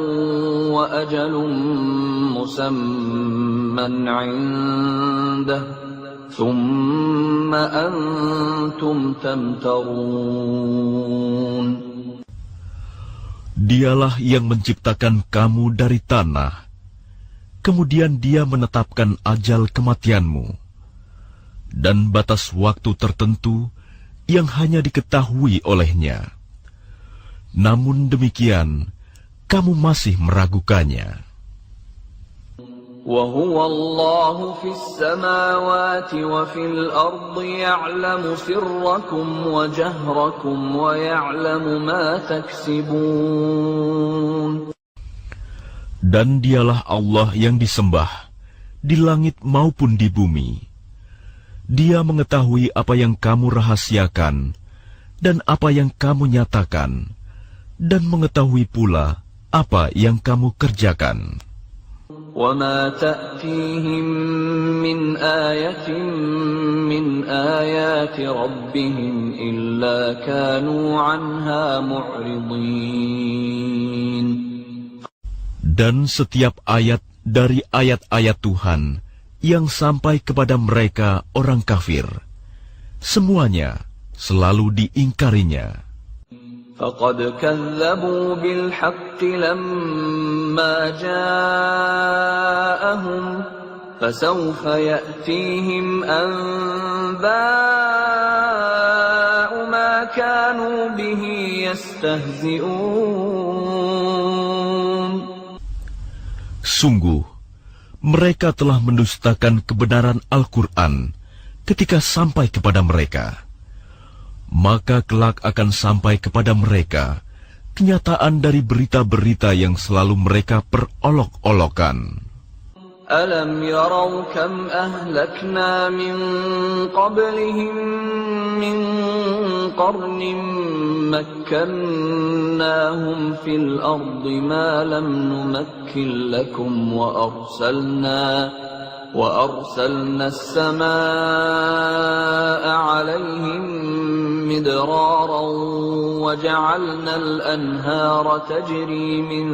A: wa ajalun musamman 'indah thumma antum tamtarun.
B: Dialah yang menciptakan kamu dari tanah, kemudian Dia menetapkan ajal kematianmu, dan batas waktu tertentu yang hanya diketahui olehnya. Namun demikian, kamu masih meragukannya.
A: وَهُوَ اللَّهُ فِي السَّمَاوَاتِ وَفِي الْأَرْضِ يَعْلَمُ سِرَّكُمْ وَجَهْرَكُمْ وَيَعْلَمُ مَا تَكْسِبُونَ.
B: Dan Dialah Allah yang disembah, di langit maupun di bumi. Dia mengetahui apa yang kamu rahasiakan, dan apa yang kamu nyatakan, dan mengetahui pula apa yang kamu kerjakan.
A: وَمَا تَأْتِيهِمْ مِنْ آيَةٍ مِنْ آيَاتِ رَبِّهِمْ إِلَّا كَانُوا عَنْهَا مُعْرِضِينَ.
B: Dan setiap ayat dari ayat-ayat Tuhan yang sampai kepada mereka orang kafir, semuanya selalu diingkarinya.
A: فَقَدْ كَذَّبُوا بِالْحَقِّ لَمَّا جَاءَهُمْ فَسَوْفَ يَأْتِيهِمْ أَنبَاءُ مَا كَانُوا بِهِ يَسْتَهْزِئُونَ.
B: Sungguh, mereka telah mendustakan kebenaran Al-Quran ketika sampai kepada mereka. Maka kelak akan sampai kepada mereka kenyataan dari berita-berita yang selalu mereka perolok-olokan.
A: Alam yarau kam ahlakna min qablihim min qarnin makkannahum fil ardi ma lam numakkin lakum wa arsalna as-samaa'a 'alayhim midraran wa ja'alna al-anhara tajri min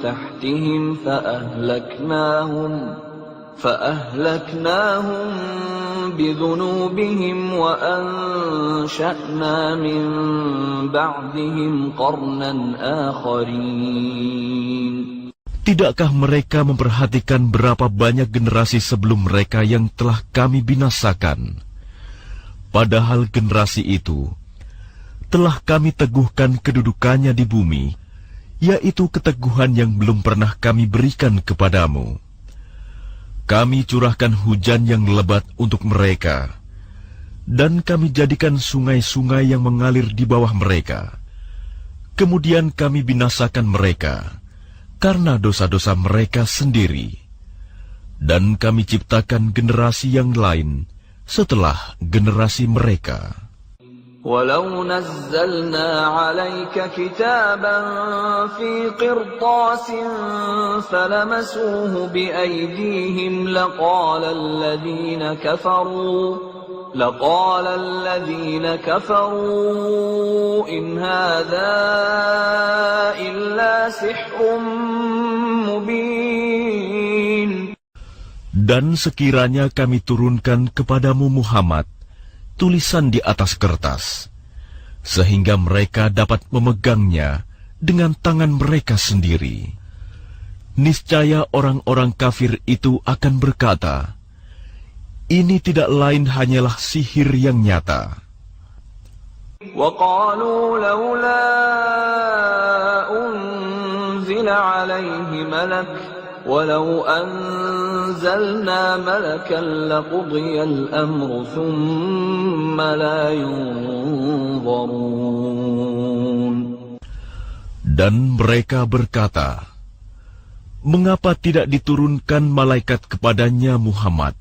A: tahtihim فأهلكناهم بذنوبهم وأنشأنا من بعدهم قرنا آخرين.
B: Tidakkah mereka memperhatikan berapa banyak generasi sebelum mereka yang telah kami binasakan? Padahal generasi itu telah kami teguhkan kedudukannya di bumi, yaitu keteguhan yang belum pernah kami berikan kepadamu. Kami curahkan hujan yang lebat untuk mereka, Dan kami jadikan sungai-sungai yang mengalir di bawah mereka. Kemudian kami binasakan mereka karena dosa-dosa mereka sendiri. Dan kami ciptakan generasi yang lain setelah generasi mereka.
A: ولو نزلنا عليك كتابا في قرطاس فلمسوه بأيديهم لقال الذين كفروا إن هذا إلا سحر مبين.
B: Dan sekiranya kami turunkan kepadamu Muhammad tulisan di atas kertas, sehingga mereka dapat memegangnya dengan tangan mereka sendiri. Niscaya orang-orang kafir itu akan berkata, ini tidak lain hanyalah sihir yang nyata.
A: وَقَالُوا لَوْلَا أُنزِلَ عَلَيْهِ مَلَكٌ وَلَوْ أَنزَلْنَا مَلَكًا لَقُضِيَ الْأَمْرُ ثُمَّ لَا يُنظَرُونَ.
B: Dan mereka berkata, mengapa tidak diturunkan malaikat kepadanya Muhammad?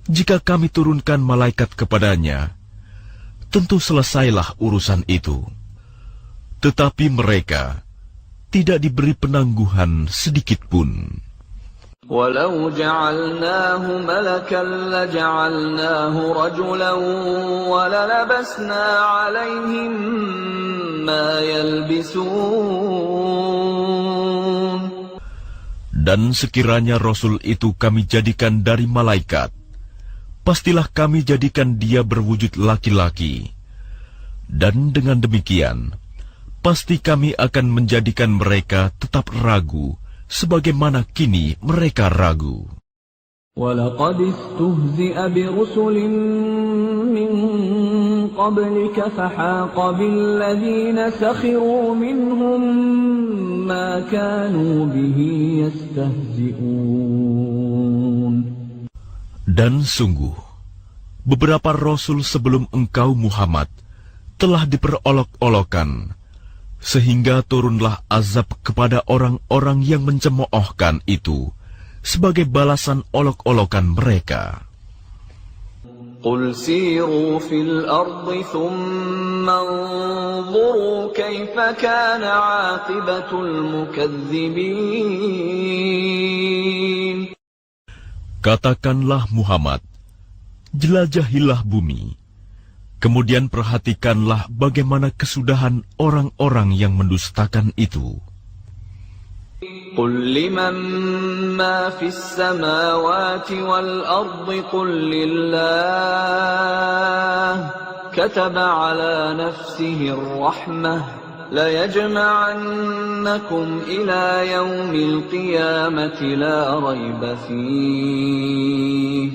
B: Jika kami turunkan malaikat kepadanya, tentu selesailah urusan itu. Tetapi mereka tidak diberi penangguhan sedikitpun.
A: وَلَوْ جَعَلْنَاهُ مَلَكًا لَجَعَلْنَاهُ رَجُلًا وَلَلَبَسْنَا عَلَيْهِمْ مَا يَلْبِسُونَ.
B: Dan sekiranya Rasul itu kami jadikan dari malaikat, pastilah kami jadikan dia berwujud laki-laki. Dan dengan demikian, pasti kami akan menjadikan mereka tetap ragu, sebagaimana kini mereka ragu.
A: وَلَقَدِ اسْتُهْزِئَ بِرُسُلٍ مِّن قَبْلِكَ فَحَاقَ بِالَّذِينَ سَخِرُوا مِنْهُم مَّا كَانُوا بِهِ يَسْتَهْزِئُونَ.
B: Dan sungguh, beberapa rasul sebelum engkau Muhammad telah diperolok-olokkan, sehingga turunlah azab kepada orang-orang yang mencemoohkan itu sebagai balasan olok-olokan mereka.
A: قُلْ سِيرُوا فِي الْأَرْضِ ثُمَّ انظُرُوا كَيْفَ كَانَ عَاقِبَةُ الْمُكَذِّبِينَ.
B: Katakanlah Muhammad, jelajahilah bumi, kemudian perhatikanlah bagaimana kesudahan orang-orang yang mendustakan itu.
A: قُلْ لِمَنْ مَا فِي السَّمَاوَاتِ وَالْأَرْضِ قُلْ لِلَّهِ كَتَبَ عَلَى نَفْسِهِ الرَّحْمَةَ لَيَجْمَعَنَّكُمْ إِلَى يَوْمِ الْقِيَامَةِ لَا رَيْبَ فِيهِ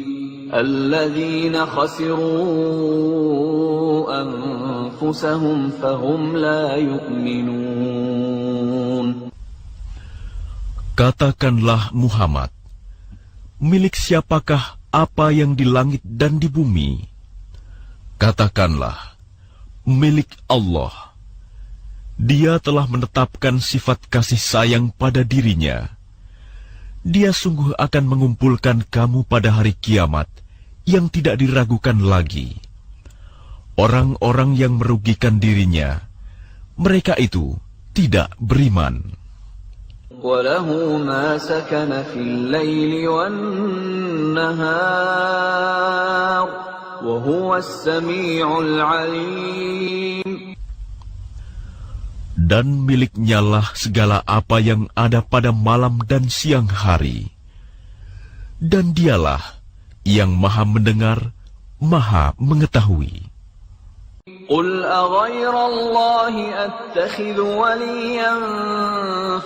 A: الَّذِينَ خَسِرُوا أَنفُسَهُمْ فَهُمْ لَا يُؤْمِنُونَ.
B: Katakanlah Muhammad, milik siapakah apa yang di langit dan di bumi? Katakanlah, milik Allah. Dia telah menetapkan sifat kasih sayang pada dirinya. Dia sungguh akan mengumpulkan kamu pada hari kiamat yang tidak diragukan lagi. Orang-orang yang merugikan dirinya, mereka itu tidak beriman.
A: وَلَهُ مَا سَكَنَ فِي اللَّيْلِ وَالنَّهَارِ وَهُوَ السَّمِيعُ الْعَلِيمُ.
B: Dan miliknyalah segala apa yang ada pada malam dan siang hari. Dan dialah yang maha mendengar, maha mengetahui.
A: قُلْ أَغَيْرَ اللَّهِ أَتَّخِذُ وَلِيًّا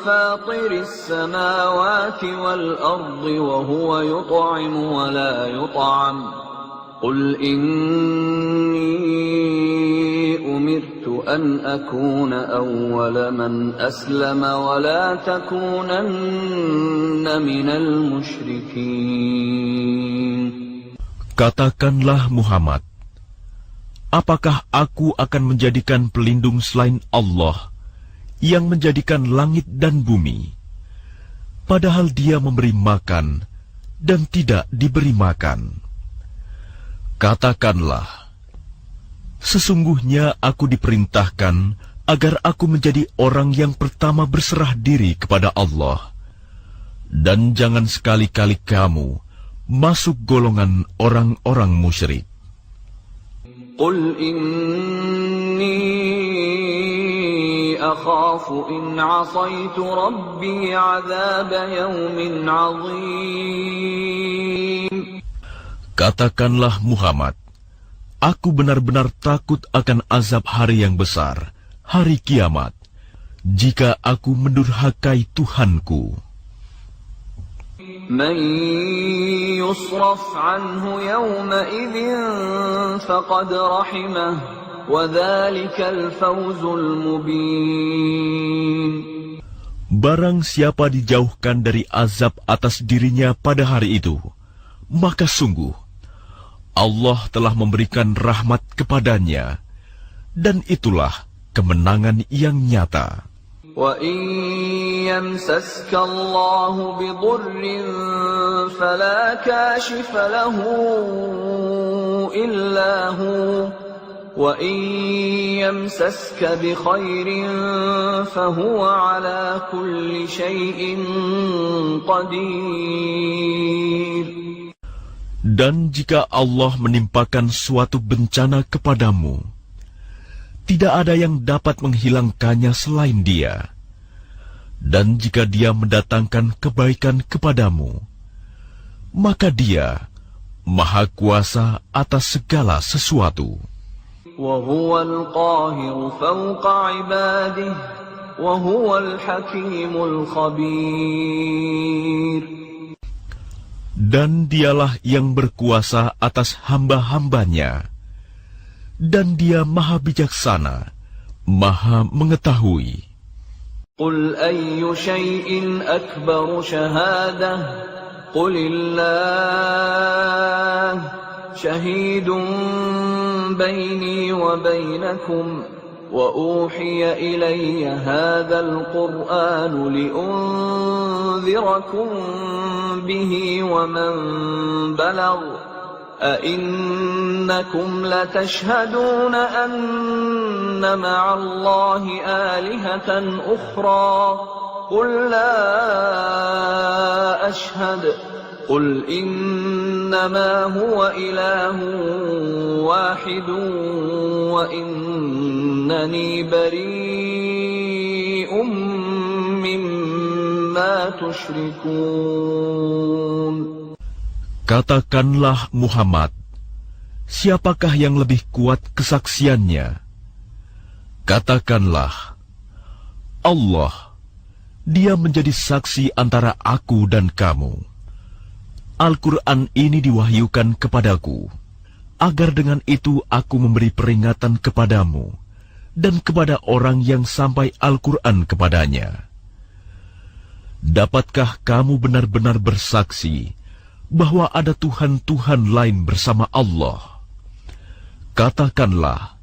A: فَاطِرِ السَّمَاوَاتِ وَالْأَرْضِ وَهُوَ يُطْعِمُ وَلَا يُطْعَمُ قُلْ إِنِّي أُمِرْتُ أَنْ أَكُونَ أَوَّلَ مَنْ أَسْلَمَ وَلَا تَكُونَنَّ مِنَ الْمُشْرِكِينَ.
B: Katakanlah Muhammad, apakah aku akan menjadikan pelindung selain Allah yang menjadikan langit dan bumi, padahal Dia memberi makan dan tidak diberi makan? Katakanlah, sesungguhnya aku diperintahkan agar aku menjadi orang yang pertama berserah diri kepada Allah, dan jangan sekali-kali kamu masuk golongan orang-orang musyrik.
A: Qul inni akhafu in 'asaitu rabbi 'adzab yawmin 'adzim.
B: Katakanlah Muhammad, aku benar-benar takut akan azab hari yang besar, hari kiamat, jika aku mendurhakai Tuhanku.
A: Man yusraf anhu yawma idzin faqad rahimah wa dzalikal fawzul mubin.
B: Barang siapa dijauhkan dari azab atas dirinya pada hari itu, maka sungguh Allah telah memberikan rahmat kepadanya, dan itulah kemenangan yang nyata.
A: Wa in yamsaska Allahu bidurrin fala kashifa lahu illa hu wa in yamsaska bi khairin fahuwa ala kulli syai'in qadir.
B: Dan jika Allah menimpakan suatu bencana kepadamu, tidak ada yang dapat menghilangkannya selain Dia. Dan jika Dia mendatangkan kebaikan kepadamu, maka Dia Maha Kuasa atas segala sesuatu.
A: Wa huwal qahiru fawqa ibadihi wa huwal hakimul khabir.
B: Dan Dialah yang berkuasa atas hamba-hambanya, dan Dia Maha Bijaksana, Maha Mengetahui.
A: Qul ayyu syai'in akbaru syahadah, Qulillah, syahidun baini wa bainakum, wa uhiya ilayya hadzal Qur'anu liunzirakum bihi wa man balagh. أَإِنَّكُمْ لَتَشْهَدُونَ أَنَّ مَعَ اللَّهِ آلِهَةً أُخْرَى قُلْ لَا أَشْهَدُ قُلْ إِنَّمَا هُوَ إِلَهٌ وَاحِدٌ وَإِنَّنِي بَرِيءٌ مِّمَّا تُشْرِكُونَ.
B: Katakanlah Muhammad, siapakah yang lebih kuat kesaksiannya? Katakanlah, Allah, Dia menjadi saksi antara aku dan kamu. Al-Quran ini diwahyukan kepadaku, agar dengan itu aku memberi peringatan kepadamu dan kepada orang yang sampai Al-Quran kepadanya. Dapatkah kamu benar-benar bersaksi bahwa ada Tuhan-Tuhan lain bersama Allah? Katakanlah,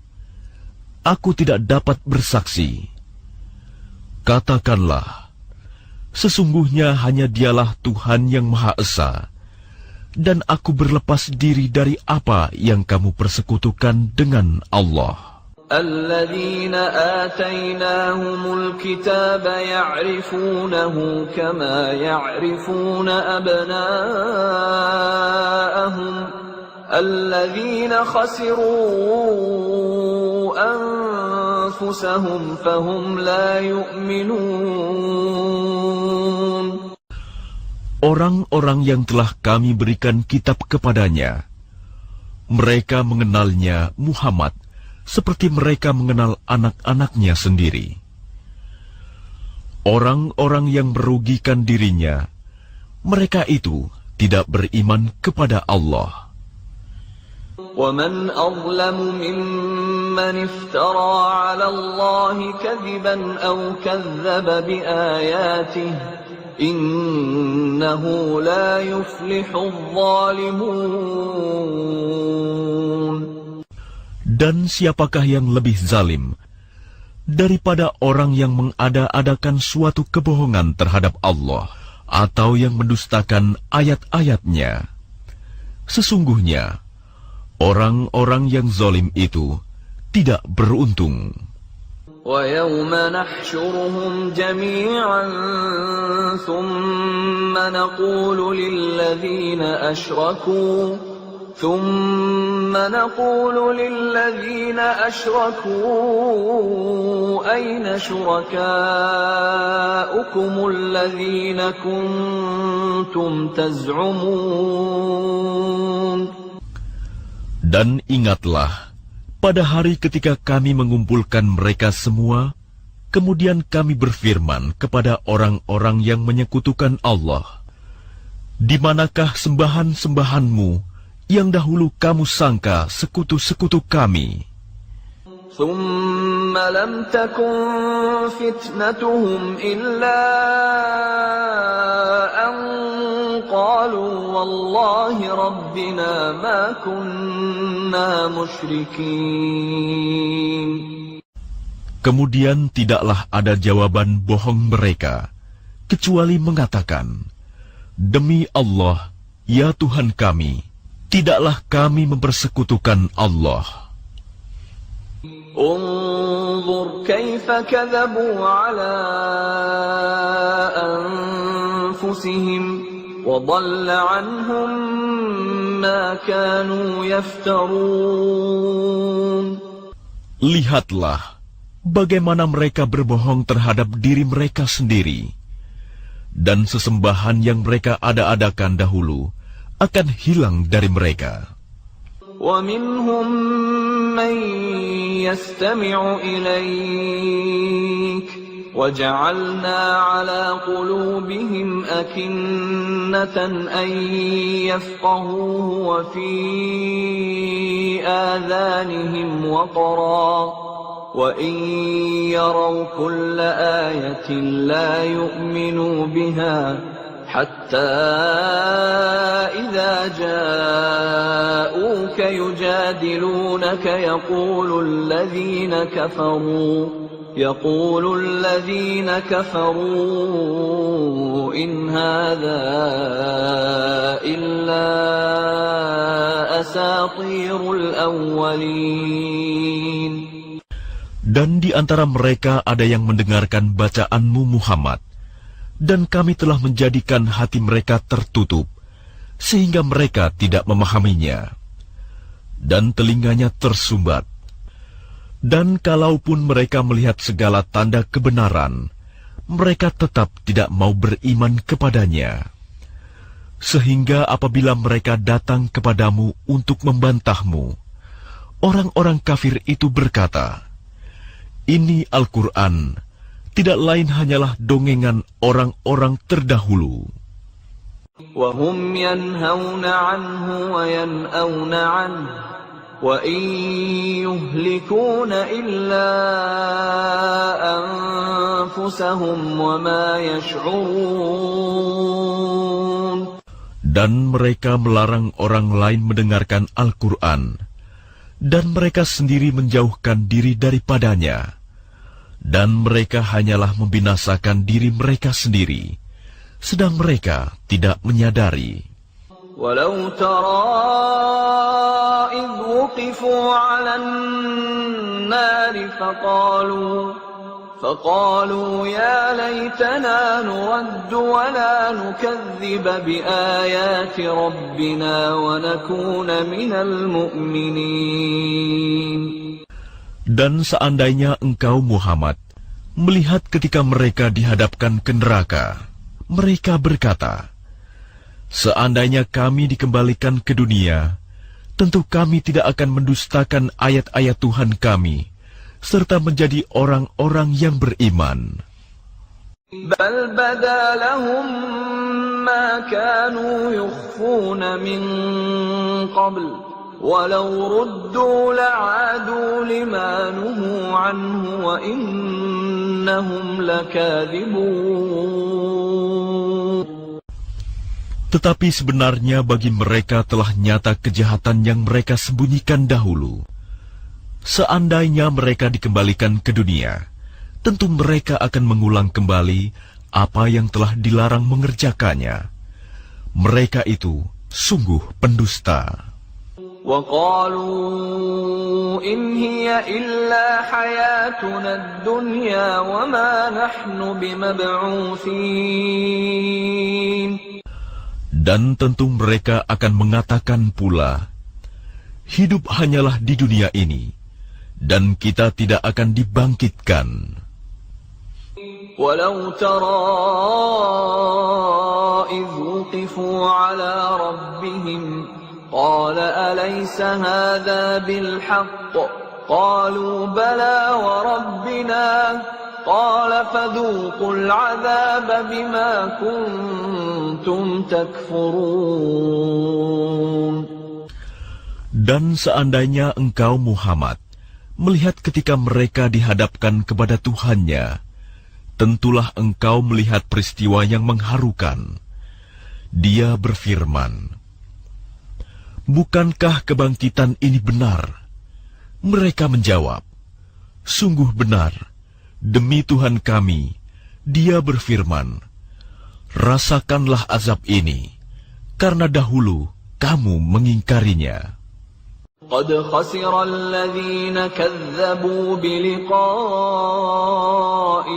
B: aku tidak dapat bersaksi. Katakanlah, sesungguhnya hanya Dialah Tuhan yang Maha Esa, dan aku berlepas diri dari apa yang kamu persekutukan dengan Allah.
A: الذين آتيناهم الكتاب يعرفونه كما يعرفون أبناءهم الذين خسروا أنفسهم فهم لا يؤمنون.
B: Orang-orang yang telah kami berikan kitab kepadanya, mereka mengenalnya Muhammad seperti mereka mengenal anak-anaknya sendiri. Orang-orang yang merugikan dirinya, mereka itu tidak beriman kepada Allah.
A: وَمَنْ أَظْلَمُ مِمَّنِ افْتَرَى عَلَى اللَّهِ كَذِبًا أَوْ كَذَّبَ بِآيَاتِهِ إِنَّهُ لَا يُفْلِحُ الظَّالِمُونَ.
B: Dan siapakah yang lebih zalim daripada orang yang mengada-adakan suatu kebohongan terhadap Allah atau yang mendustakan ayat-ayat-Nya? Sesungguhnya, orang-orang yang zalim itu tidak beruntung.
A: وَيَوْمَ نَحْشُرُهُمْ جَمِيعًا ثُمَّ نَقُولُ لِلَّذِينَ أَشْرَكُوا أَيْنَ شُرَكَاؤُكُمُ الَّذِينَ كُنتُمْ تَزْعُمُونَ.
B: Dan ingatlah, pada hari ketika kami mengumpulkan mereka semua, kemudian kami berfirman kepada orang-orang yang menyekutukan Allah, "Di manakah sembahan-sembahanmu yang dahulu kamu sangka sekutu-sekutu kami?"
A: ثُمَّ لَمْ تَكُنْ فِتْنَتُهُمْ إِلَّا أَنْ قَالُوا وَاللَّهِ رَبِّنَا مَا كُنَّا مُشْرِكِينَ.
B: Kemudian tidaklah ada jawaban bohong mereka, kecuali mengatakan, "Demi Allah, ya Tuhan kami, tidaklah kami mempersekutukan Allah."
A: انظر كيف كذبوا على أنفسهم وضل عنهم ما كانوا يفترون.
B: Lihatlah bagaimana mereka berbohong terhadap diri mereka sendiri, dan sesembahan yang mereka ada-adakan dahulu akan hilang dari mereka.
A: وَمِنْهُمْ مَنْ يَسْتَمِعُ إِلَيْكَ وَجَعَلْنَا عَلَى قُلُوبِهِمْ أَكِنَّةً أَنْ يَفْقَهُوهُ وَفِي آذَانِهِمْ وَقْرًا وَإِنْ يَرَوْا كُلَّ آيَةٍ لَا يُؤْمِنُوا بِهَا حتى إذا جاءوك يجادلونك يقول الذين كفروا إن هذا إلا أساطير الأولين.
B: Dan di antara mereka ada yang mendengarkan bacaanmu Muhammad, dan kami telah menjadikan hati mereka tertutup, sehingga mereka tidak memahaminya, dan telinganya tersumbat. Dan kalaupun mereka melihat segala tanda kebenaran, mereka tetap tidak mau beriman kepadanya. Sehingga apabila mereka datang kepadamu untuk membantahmu, orang-orang kafir itu berkata, "Ini Al-Quran tidak lain hanyalah dongengan orang-orang terdahulu."
A: وَهُمْ يَنْهَوْنَ عَنْهُ وَيَنْأَوْنَ عَنْهُ وَإِنْ يُهْلِكُونَ إِلَّا أَنفُسَهُمْ وَمَا يَشْعُرُونَ.
B: Dan mereka melarang orang lain mendengarkan Al-Quran, dan mereka sendiri menjauhkan diri daripadanya. Dan mereka hanyalah membinasakan diri mereka sendiri, sedang mereka tidak menyadari.
A: Walau tara idh wuqifu 'alan nari faqalu ya laitana nuraddu wa la nukadziba biayati rabbina wa nakuna minal mu'minin.
B: Dan seandainya engkau Muhammad melihat ketika mereka dihadapkan ke neraka, mereka berkata, "Seandainya kami dikembalikan ke dunia, tentu kami tidak akan mendustakan ayat-ayat Tuhan kami, serta menjadi orang-orang yang beriman."
A: Bal bada lahum ma kanu yukhfuna min qabl. Walau ruddu la'adu lima nuhu anhu wa innahum lakadzibun.
B: Tetapi sebenarnya bagi mereka telah nyata kejahatan yang mereka sembunyikan dahulu. Seandainya mereka dikembalikan ke dunia, tentu mereka akan mengulang kembali apa yang telah dilarang mengerjakannya. Mereka itu sungguh pendusta.
A: وَقَالُوا إِنْ هِيَ إِلَّا حَيَاتُنَا الدُّنْيَا وَمَا نَحْنُ بِمَبْعُوثِينَ.
B: Dan tentu mereka akan mengatakan pula, hidup hanyalah di dunia ini, dan kita tidak akan dibangkitkan.
A: وَلَوْ تَرَى إِذْ وُقِفُوا عَلَى رَبِّهِمْ قَالَ أَلَيْسَ هَذَا بِالْحَقِّ قَالُوا بَلَى وَرَبِّنَا قَالَ فَذُوقُوا الْعَذَابَ بِمَا كُنتُمْ تَكْفُرُونَ.
B: Dan seandainya engkau Muhammad melihat ketika mereka dihadapkan kepada Tuhannya, tentulah engkau melihat peristiwa yang mengharukan. Dia berfirman, bukankah kebangkitan ini benar? Mereka menjawab, sungguh benar, demi Tuhan kami. Dia berfirman, rasakanlah azab ini, karena dahulu kamu mengingkarinya.
A: قد خسر الذين كذبوا بلقاء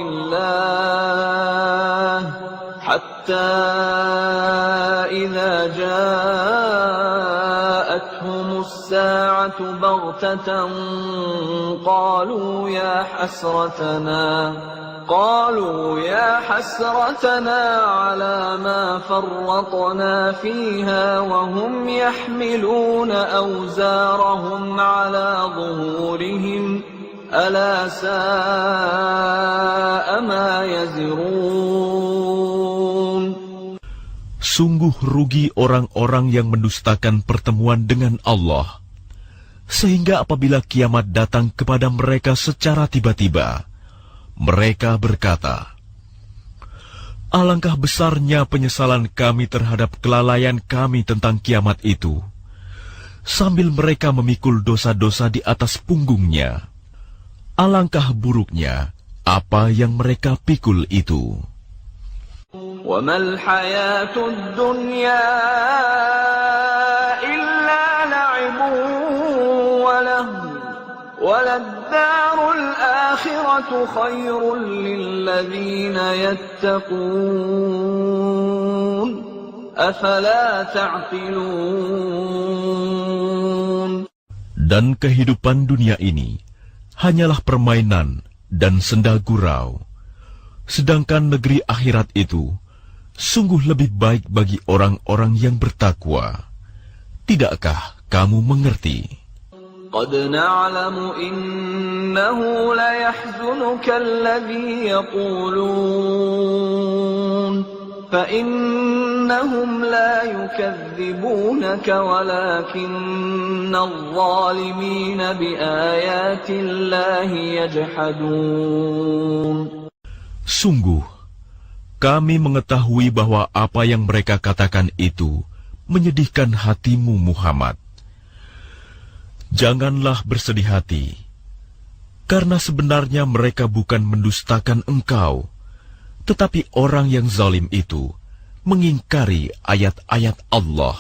A: الله حتى إذا جاءتهم الساعة بغتة قالوا يا حسرتنا على ما فرطنا فيها وهم يحملون أوزارهم على ظهورهم ألا ساء ما يزرون.
B: Sungguh rugi orang-orang yang mendustakan pertemuan dengan Allah, sehingga apabila kiamat datang kepada mereka secara tiba-tiba, mereka berkata, alangkah besarnya penyesalan kami terhadap kelalaian kami tentang kiamat itu, sambil mereka memikul dosa-dosa di atas punggungnya. Alangkah buruknya apa yang mereka pikul itu.
A: وَمَا الْحَيَاةُ الدُّنْيَا إِلَّا لَعِبٌ وَلَهْوٌ وَلَلدَّارُ الْآخِرَةُ خَيْرٌ لِّلَّذِينَ يَتَّقُونَ أَفَلَا تَعْقِلُونَ.
B: Dan kehidupan dunia ini hanyalah permainan dan senda gurau, sedangkan negeri akhirat itu sungguh lebih baik bagi orang-orang yang bertakwa. Tidakkah kamu mengerti?
A: قد نعلم إنه ليحزنك الذي يقولون فإنهم لا يكذبونك ولكن الظالمين بآيات الله يجحدون.
B: Sungguh, kami mengetahui bahwa apa yang mereka katakan itu menyedihkan hatimu Muhammad. Janganlah bersedih hati, karena sebenarnya mereka bukan mendustakan engkau, tetapi orang yang zalim itu mengingkari ayat-ayat Allah.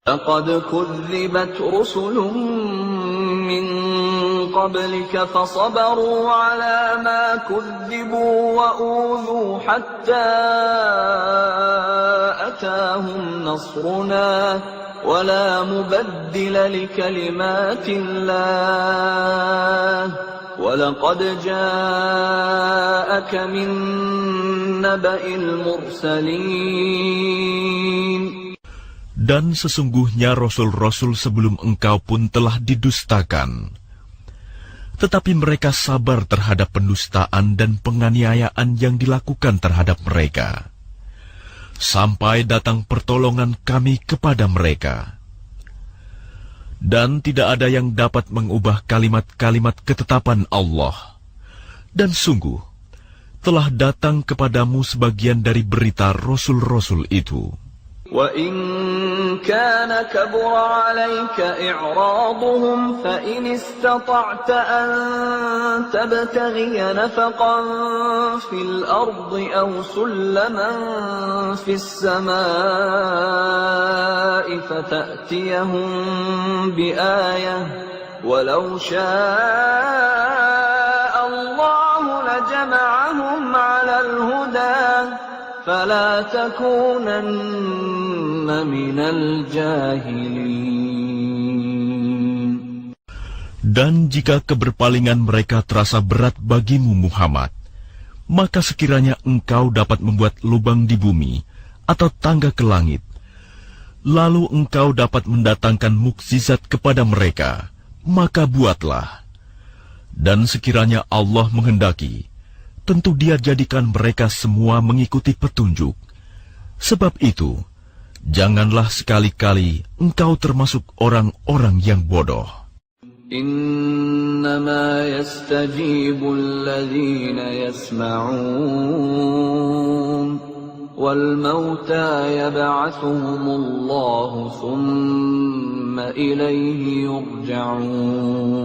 A: لقد كذبت رسل من قبلك فصبروا على ما كذبوا وأوذوا حتى أتاهم نصرنا ولا مبدل لكلمات الله وَلَقَدْ جَاءَكَ مِن نَّبَإِ الْمُرْسَلِينَ.
B: Dan sesungguhnya rasul-rasul sebelum engkau pun telah didustakan. Tetapi mereka sabar terhadap pendustaan dan penganiayaan yang dilakukan terhadap mereka, sampai datang pertolongan kami kepada mereka. Dan tidak ada yang dapat mengubah kalimat-kalimat ketetapan Allah. Dan sungguh, telah datang kepadamu sebagian dari berita rasul-rasul itu.
A: وَإِنْ كَانَ كَبُرَ عَلَيْكَ إِعْرَاضُهُمْ فَإِنِ اسْتَطَعْتَ أَنْ تَبْتَغِيَ نَفَقًا فِي الْأَرْضِ أَوْ سُلَّمًا فِي السَّمَاءِ فَتَأْتِيَهُمْ بِآيَةٍ وَلَوْ شَاءَ اللَّهُ لَجَمَعَهُمْ عَلَى الْهُدَى فَلَا تَكُونَنَّ مِنَ الْجَاهِلِينَ.
B: Dan jika keberpalingan mereka terasa berat bagimu Muhammad, maka sekiranya engkau dapat membuat lubang di bumi atau tangga ke langit, lalu engkau dapat mendatangkan mukjizat kepada mereka, maka buatlah. Dan sekiranya Allah menghendaki, tentu Dia jadikan mereka semua mengikuti petunjuk. Sebab itu, janganlah sekali-kali engkau termasuk orang-orang yang bodoh.
A: Innama yastajibu alladhina yasma'un wal mauta yab'athuhumullahu thumma ilayhi yurja'un.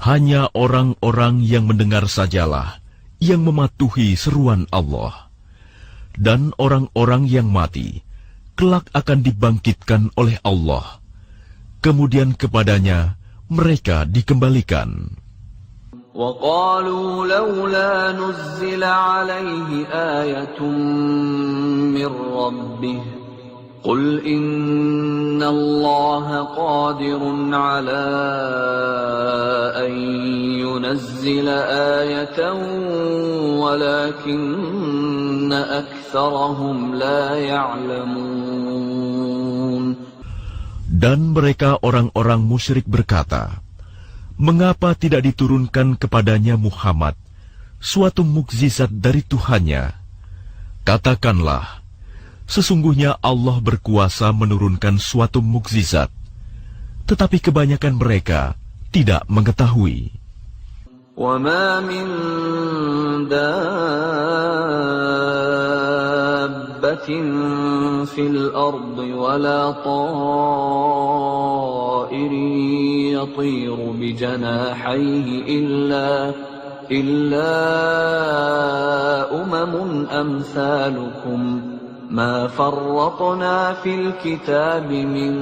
B: Hanya orang-orang yang mendengar sajalah yang mematuhi seruan Allah. Dan orang-orang yang mati kelak akan dibangkitkan oleh Allah. Kemudian kepadanya mereka dikembalikan.
A: وَقَالُوا لَوْلَا نُزِّلَ عَلَيْهِ آيَةٌ مِّن رَّبِّهِ قُلْ إِنَّ اللَّهَ قَادِرٌ عَلَىٰ أَن يُنَزِّلَ آيَةً وَلَٰكِنَّ أَكْثَرَهُمْ لَا يَعْلَمُونَ.
B: Dan mereka orang-orang musyrik berkata, mengapa tidak diturunkan kepadanya Muhammad suatu mukjizat dari Tuhannya? Katakanlah, sesungguhnya Allah berkuasa menurunkan suatu mukjizat, tetapi kebanyakan mereka tidak mengetahui.
A: وَمَا مِن دَابَّةٍ فِي الْأَرْضِ وَلَا طَائِرٍ يَطِيرُ بِجَنَاحَيْهِ إِلَّا أُمَمٌ أَمْثَالُكُمْ مَا فَرَّطْنَا فِي الْكِتَابِ مِنْ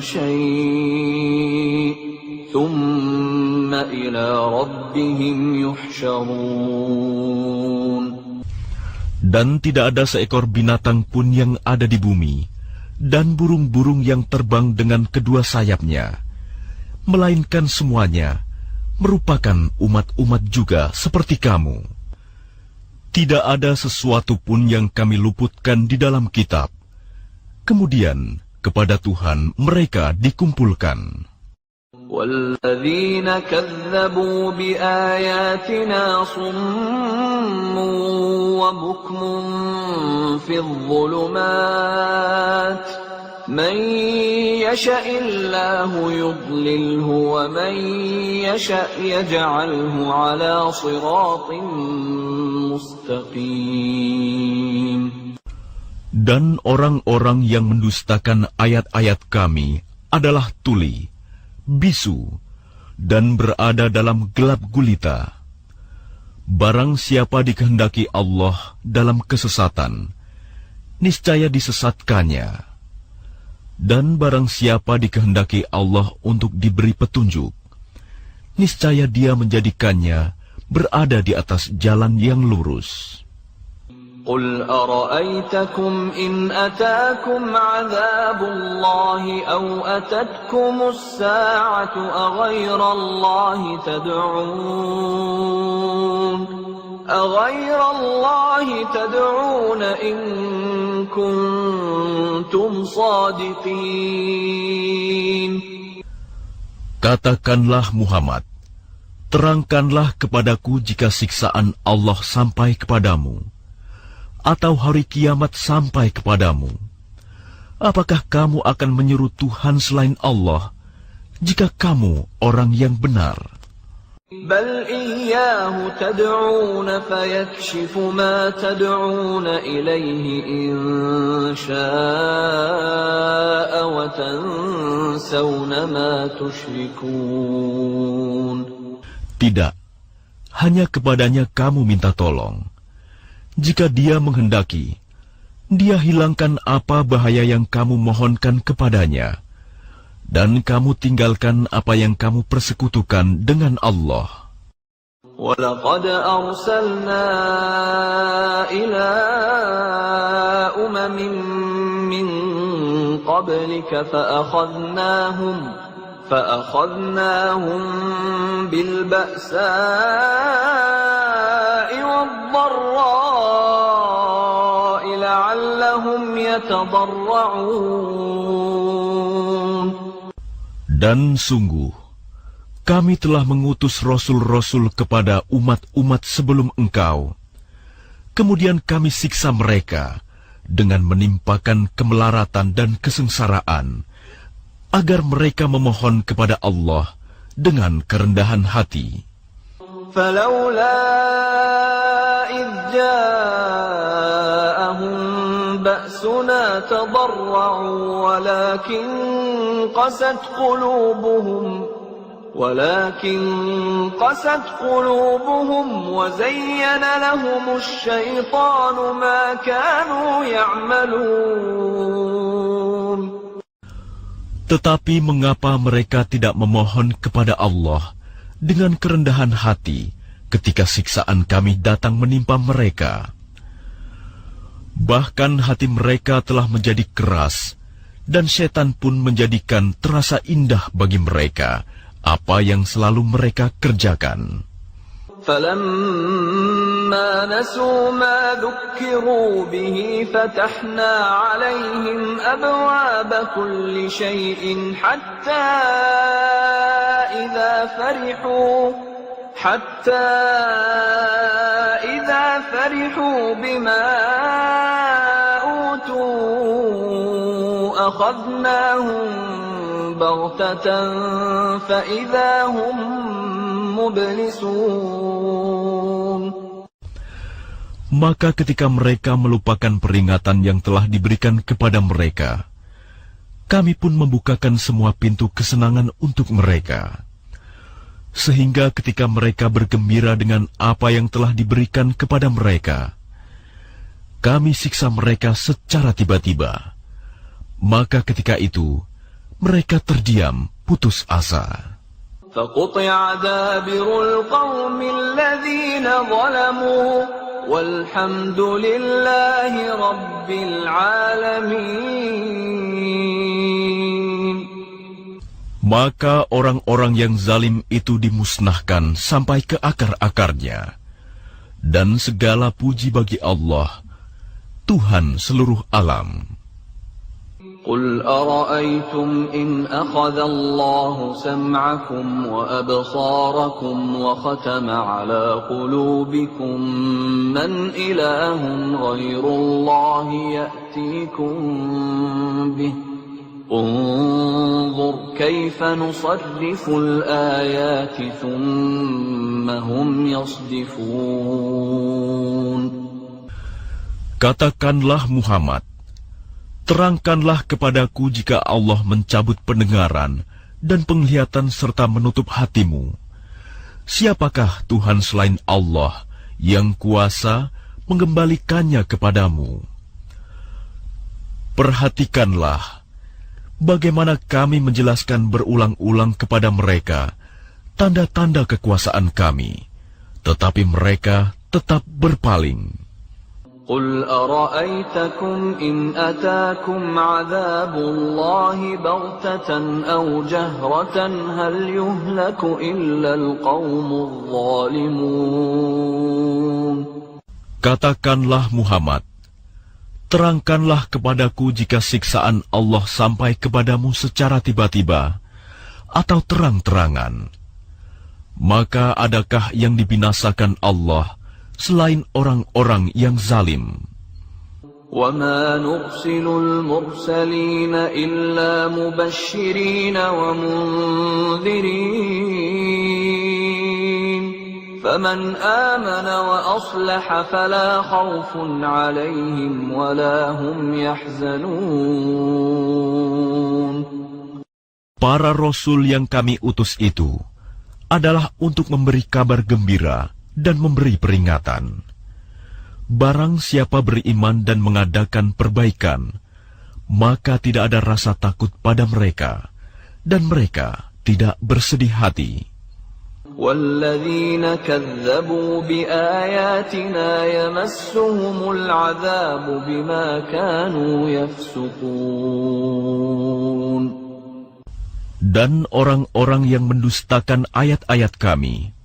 A: شَيْءٍ ثُمَّ إِلَى رَبِّهِمْ يُحْشَرُونَ.
B: Dan tidak ada seekor binatang pun yang ada di bumi, dan burung-burung yang terbang dengan kedua sayapnya, melainkan semuanya merupakan umat-umat juga seperti kamu. Tidak ada sesuatu pun yang kami luputkan di dalam kitab. Kemudian kepada Tuhan mereka dikumpulkan.
A: وَالَّذِينَ كَذَّبُوا بِآيَاتِنَا صُمٌّ وَبُكْمٌ فِي الظُّلُمَاتِ مَن يَشَإِ اللَّهُ يُضْلِلْهُ وَمَن يَشَأْ يَجْعَلْهُ عَلَى صِرَاطٍ مُسْتَقِيمٍ.
B: Dan orang-orang yang mendustakan ayat-ayat kami adalah tuli, bisu, dan berada dalam gelap gulita. Barang siapa dikehendaki Allah dalam kesesatan, niscaya disesatkannya. Dan barang siapa dikehendaki Allah untuk diberi petunjuk, niscaya Dia menjadikannya berada di atas jalan yang lurus.
A: قُلْ أَرَأَيْتَكُمْ إِنْ أَتَاكُمْ عَذَابُ اللَّهِ أَوْ أَتَتْكُمُ السَّاعَةُ أَغَيْرَ اللَّهِ تَدْعُونَ إِن كُنتُمْ صَادِقِينَ.
B: Katakanlah Muhammad, terangkanlah kepadaku jika siksaan Allah sampai kepadamu, atau hari kiamat sampai kepadamu. Apakah kamu akan menyeru Tuhan selain Allah, jika kamu orang yang benar?
A: بل إياه تدعون فيكشف ما تدعون إليه إن شاء وتنسون ما تشركون.
B: Tidak, hanya kepadanya kamu minta tolong. Jika Dia menghendaki, Dia hilangkan apa bahaya yang kamu mohonkan kepadanya, dan kamu tinggalkan apa yang kamu persekutukan dengan Allah.
A: وَلَقَدْ أَرْسَلْنَا إِلَى أُمَمٍ مِّن قَبْلِكَ فَأَخَذْنَاهُمْ بِالْبَأْسَاءِ وَالضَّرَّاءِ لَعَلَّهُمْ يَتَضَرَّعُونَ.
B: Dan sungguh, kami telah mengutus rasul-rasul kepada umat-umat sebelum engkau. Kemudian kami siksa mereka dengan menimpakan kemelaratan dan kesengsaraan, agar mereka memohon kepada Allah dengan kerendahan hati.
A: فَلَوْلَا إِذْ جَاءَهُم بَأْسُنَا تَضَرَّعُوا ولكن قست قلوبهم وزين لهم الشيطان ما كانوا يعملون.
B: Tetapi mengapa mereka tidak memohon kepada Allah dengan kerendahan hati ketika siksaan kami datang menimpa mereka? Bahkan hati mereka telah menjadi keras, dan setan pun menjadikan terasa indah bagi mereka apa yang selalu mereka kerjakan.
A: فَلَمَّا نَسُوا مَا ذُكِّرُوا بِهِ فَتَحْنَا عَلَيْهِمْ أَبْوَابَ كُلِّ شَيْءٍ حَتَّى إِذَا فَرِحُوا بِمَا أُوتُوا أَخَذْنَاهُمْ بَغْتَةً فَإِذَا هُمْ مُبْلِسُونَ.
B: Maka ketika mereka melupakan peringatan yang telah diberikan kepada mereka, kami pun membukakan semua pintu kesenangan untuk mereka. Sehingga ketika mereka bergembira dengan apa yang telah diberikan kepada mereka, kami siksa mereka secara tiba-tiba. Maka ketika itu, mereka terdiam, putus asa.
A: فَقُطِعَ دَابِرُ الْقَوْمِ الَّذِينَ ظَلَمُوا وَالْحَمْدُ لِلَّهِ رَبِّ الْعَالَمِينَ.
B: Maka orang-orang yang zalim itu dimusnahkan sampai ke akar-akarnya. Dan segala puji bagi Allah, Tuhan seluruh alam.
A: قُلْ أَرَأَيْتُمْ إِنْ أَخَذَ اللَّهُ سَمْعَكُمْ وَأَبْصَارَكُمْ وَخَتَمَ عَلَى قُلُوبِكُمْ مَنْ إِلَٰهٌ غَيْرُ اللَّهِ يَأْتِيكُمْ بِهِ انظُرْ كَيْفَ نُصَرِّفُ الْآيَاتِ ثُمَّ هُمْ يَصْدِفُونَ.
B: Katakanlah Muhammad, terangkanlah kepadaku jika Allah mencabut pendengaran dan penglihatan serta menutup hatimu. Siapakah Tuhan selain Allah yang kuasa mengembalikannya kepadamu? Perhatikanlah bagaimana kami menjelaskan berulang-ulang kepada mereka tanda-tanda kekuasaan kami, tetapi mereka tetap berpaling.
A: قُلْ أَرَأَيْتَكُمْ إِنْ أَتَاكُمْ عَذَابُ اللَّهِ بَغْتَةً أَوْ جَهْرَةً هَلْ يُهْلَكُ إِلَّا الْقَوْمُ الظَّالِمُونَ.
B: Katakanlah Muhammad, terangkanlah kepadaku jika siksaan Allah sampai kepadamu secara tiba-tiba atau terang-terangan. Maka adakah yang dibinasakan Allah selain orang-orang yang zalim?
A: وَمَا نُرْسِلُ الْمُرْسَلِينَ إِلَّا مُبَشِّرِينَ وَمُنذِرِينَ فمن آمن وأصلح فلا خوف عليهم ولا هم يحزنون.
B: Para rasul yang kami utus itu adalah untuk memberi kabar gembira dan memberi peringatan. Barang siapa beriman dan mengadakan perbaikan, maka tidak ada rasa takut pada mereka, dan mereka tidak bersedih hati.
A: وَالَّذِينَ كَذَّبُوا بِآيَاتِنَا يَمَسُّهُمُ الْعَذَابُ بِمَا كَانُوا يَفْسُقُونَ.
B: Dan orang-orang yang mendustakan ayat-ayat kami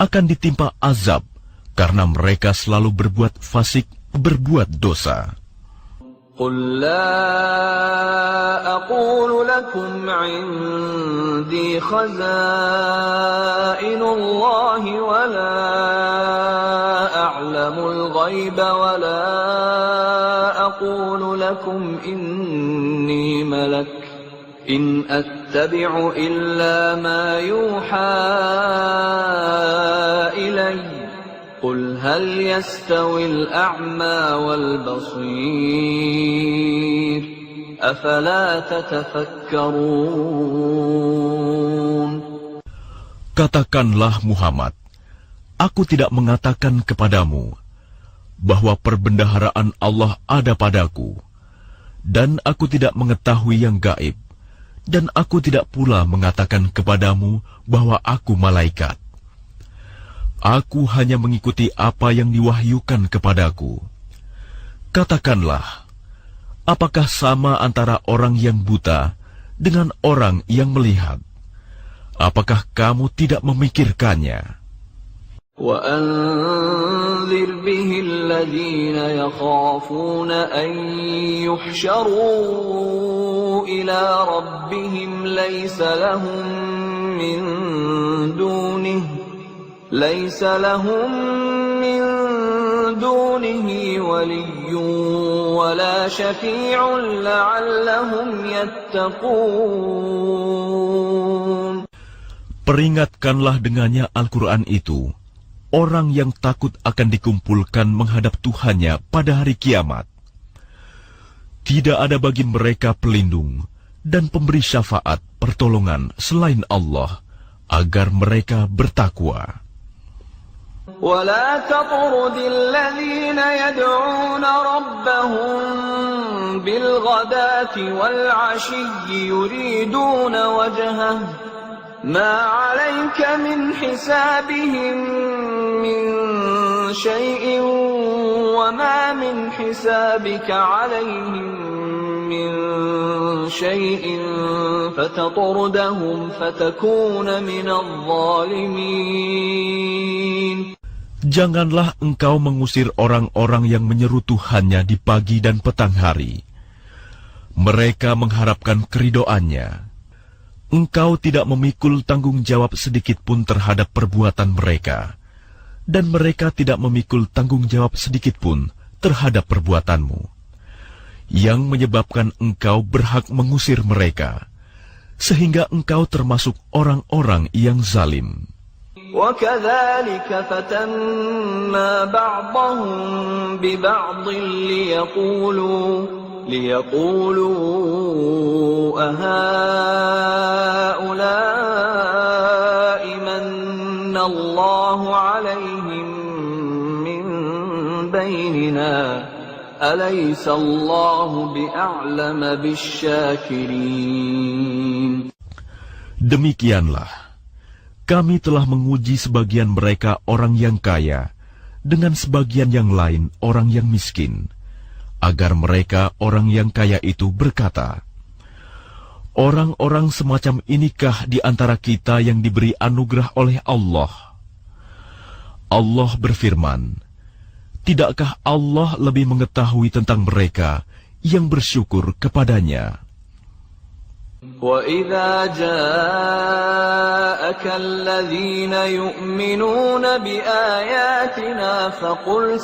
B: akan ditimpa azab karena mereka selalu berbuat fasik, berbuat dosa.
A: قُلْ لَا أَقُولُ لَكُمْ عِنْدِي خَزَائِنُ اللَّهِ وَلَا أَعْلَمُ الْغَيْبَ وَلَا أَقُولُ لَكُمْ إِنِّي مَلَكٌ إِنْ أَتَّبِعُ إِلَّا مَا يُوحَى إِلَيَّ قُلْ هَلْ يَسْتَوِي الْأَعْمَى وَالْبَصِيرُ أَفَلَا تَتَفَكَّرُونَ.
B: Katakanlah Muhammad, aku tidak mengatakan kepadamu bahwa perbendaharaan Allah ada padaku, dan aku tidak mengetahui yang gaib, dan aku tidak pula mengatakan kepadamu bahwa aku malaikat. Aku hanya mengikuti apa yang diwahyukan kepadaku. Katakanlah, apakah sama antara orang yang buta dengan orang yang melihat? Apakah kamu tidak memikirkannya?
A: وَأَنذِرْ بِهِ الَّذِينَ يَخَافُونَ أَن يُحْشَرُوا إِلَى رَبِّهِمْ لَيْسَ لَهُم مِّن دُونِهِ وَلِيٌّ وَلَا شَفِيعٌ لَعَلَّهُمْ يَتَّقُونَ.
B: Peringatkanlah dengannya Al-Quran itu orang yang takut akan dikumpulkan menghadap Tuhannya pada hari kiamat. Tidak ada bagi mereka pelindung dan pemberi syafaat pertolongan selain Allah agar mereka bertakwa.
A: وَلَا تَطْرُدِ الَّذِينَ يَدْعُونَ رَبَّهُم بِالْغَدَاةِ وَالْعَشِيِّ يُرِيدُونَ وَجْهَهُ مَا عَلَيْكَ مِنْ حِسَابِهِم مِّن شَيْءٍ وَمَا مِنْ حِسَابِكَ عَلَيْهِم مِّن شَيْءٍ فَتَطْرُدَهُمْ فَتَكُونَ مِنَ الظَّالِمِينَ.
B: Janganlah engkau mengusir orang-orang yang menyeru Tuhannya di pagi dan petang hari. Mereka mengharapkan keridoannya. Engkau tidak memikul tanggung jawab sedikit pun terhadap perbuatan mereka, dan mereka tidak memikul tanggung jawab sedikit pun terhadap perbuatanmu, yang menyebabkan engkau berhak mengusir mereka, sehingga engkau termasuk orang-orang yang zalim.
A: وَكَذَلِكَ فَتَنَّا بَعْضَهُم بِبَعْضٍ لِيَقُولُوا أَهَٰؤُلَاءِ مَنَّ اللَّهُ عَلَيْهِم مِّن بَيْنِنَا أَلَيْسَ اللَّهُ بِأَعْلَمَ بِالشَّاكِرِينَ.
B: Demikianlah, kami telah menguji sebagian mereka orang yang kaya dengan sebagian yang lain orang yang miskin, agar mereka orang yang kaya itu berkata, orang-orang semacam inikah di antara kita yang diberi anugerah oleh Allah? Allah berfirman, tidakkah Allah lebih mengetahui tentang mereka yang bersyukur kepadanya?
A: وَإِذَا جَاءَكَ الَّذِينَ يُؤْمِنُونَ بِآيَاتِنَا فَقُلْ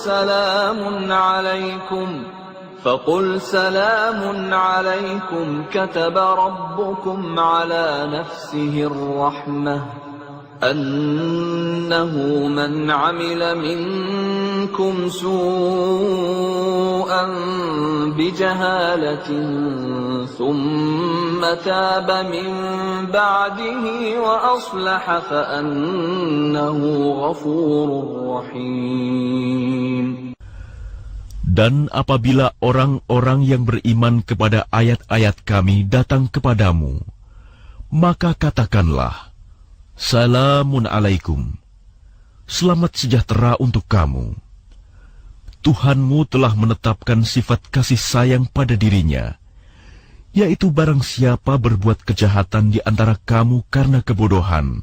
A: سَلَامٌ عَلَيْكُمْ كَتَبَ رَبُّكُمْ عَلَى نَفْسِهِ الرَّحْمَةَ أنه من عمل منكم سوءا بجهالة ثم تاب من بعده وأصلح فأنه غفور رحيم.
B: Dan apabila orang-orang yang beriman kepada ayat-ayat kami datang kepadamu, maka katakanlah, Salamun alaikum, selamat sejahtera untuk kamu. Tuhanmu telah menetapkan sifat kasih sayang pada dirinya, yaitu barang siapa berbuat kejahatan di antara kamu karena kebodohan,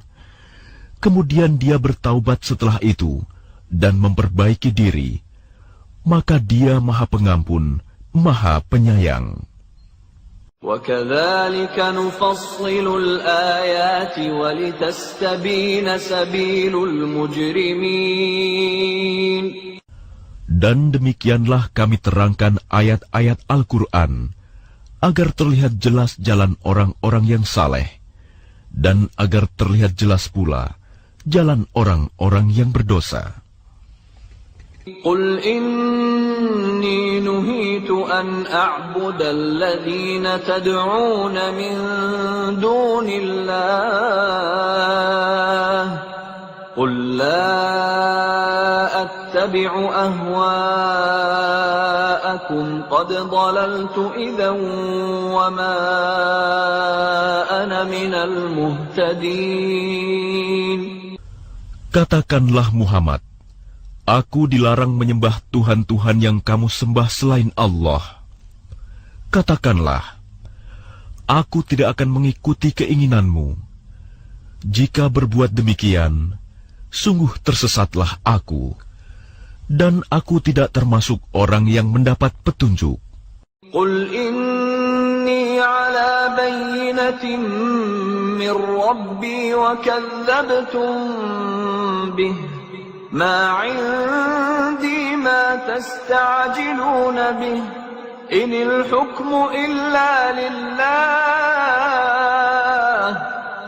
B: kemudian dia bertaubat setelah itu dan memperbaiki diri, maka dia Maha Pengampun, Maha Penyayang.
A: وَكَذَلِكَ نُفَصِّلُ الْآيَاتِ وَلِتَسْتَبِينَ سَبِيلُ الْمُجْرِمِينَ.
B: Dan demikianlah kami terangkan ayat-ayat Al-Quran, agar terlihat jelas jalan orang-orang yang saleh, dan agar terlihat jelas pula jalan orang-orang yang berdosa.
A: قل إني نهيت أن أعبد الذين تدعون من دون الله قل لا أتبع أهواءكم قد ضللت إذا وما أنا من المهتدين.
B: Katakanlah Muhammad, Aku dilarang menyembah Tuhan-Tuhan yang kamu sembah selain Allah. Katakanlah, aku tidak akan mengikuti keinginanmu. Jika berbuat demikian, sungguh tersesatlah aku, dan aku tidak termasuk orang yang mendapat petunjuk.
A: Qul inni ala bayyinatin min Rabbi wa kadzabtum bih. ما عندي ما تستعجلون به إن الحكم إلا لله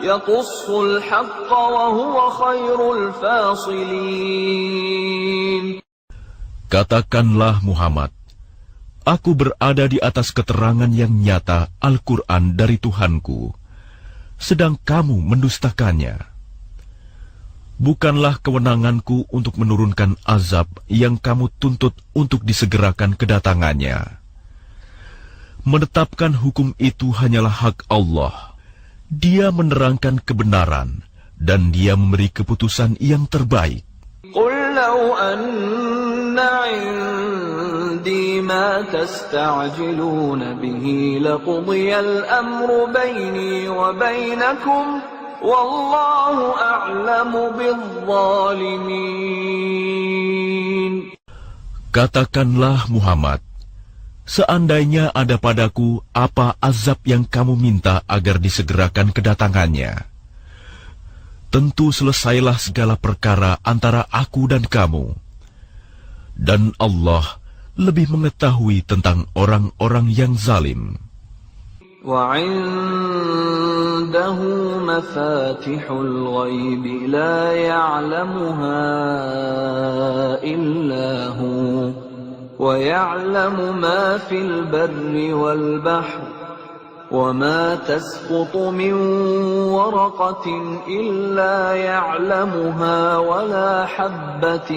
A: يقص الحق وهو خير الفاصلين.
B: Katakanlah Muhammad, aku berada di atas keterangan yang nyata Al-Quran dari Tuhanku, sedang kamu mendustakannya. Bukanlah kewenanganku untuk menurunkan azab yang kamu tuntut untuk disegerakan kedatangannya. Menetapkan hukum itu hanyalah hak Allah. Dia menerangkan kebenaran, dan Dia memberi keputusan yang terbaik.
A: Qul law anna 'indi ma tasta'jiluna bihi laqudiyal amru baini wa bainakum. Wallahu a'lamu bizzalimin.
B: Katakanlah Muhammad, seandainya ada padaku apa azab yang kamu minta agar disegerakan kedatangannya, tentu selesailah segala perkara antara aku dan kamu. Dan Allah lebih mengetahui tentang orang-orang yang zalim.
A: وعنده مفاتح الغيب لا يعلمها إلا هو ويعلم ما في البر والبحر وما تسقط من ورقة إلا يعلمها ولا حبة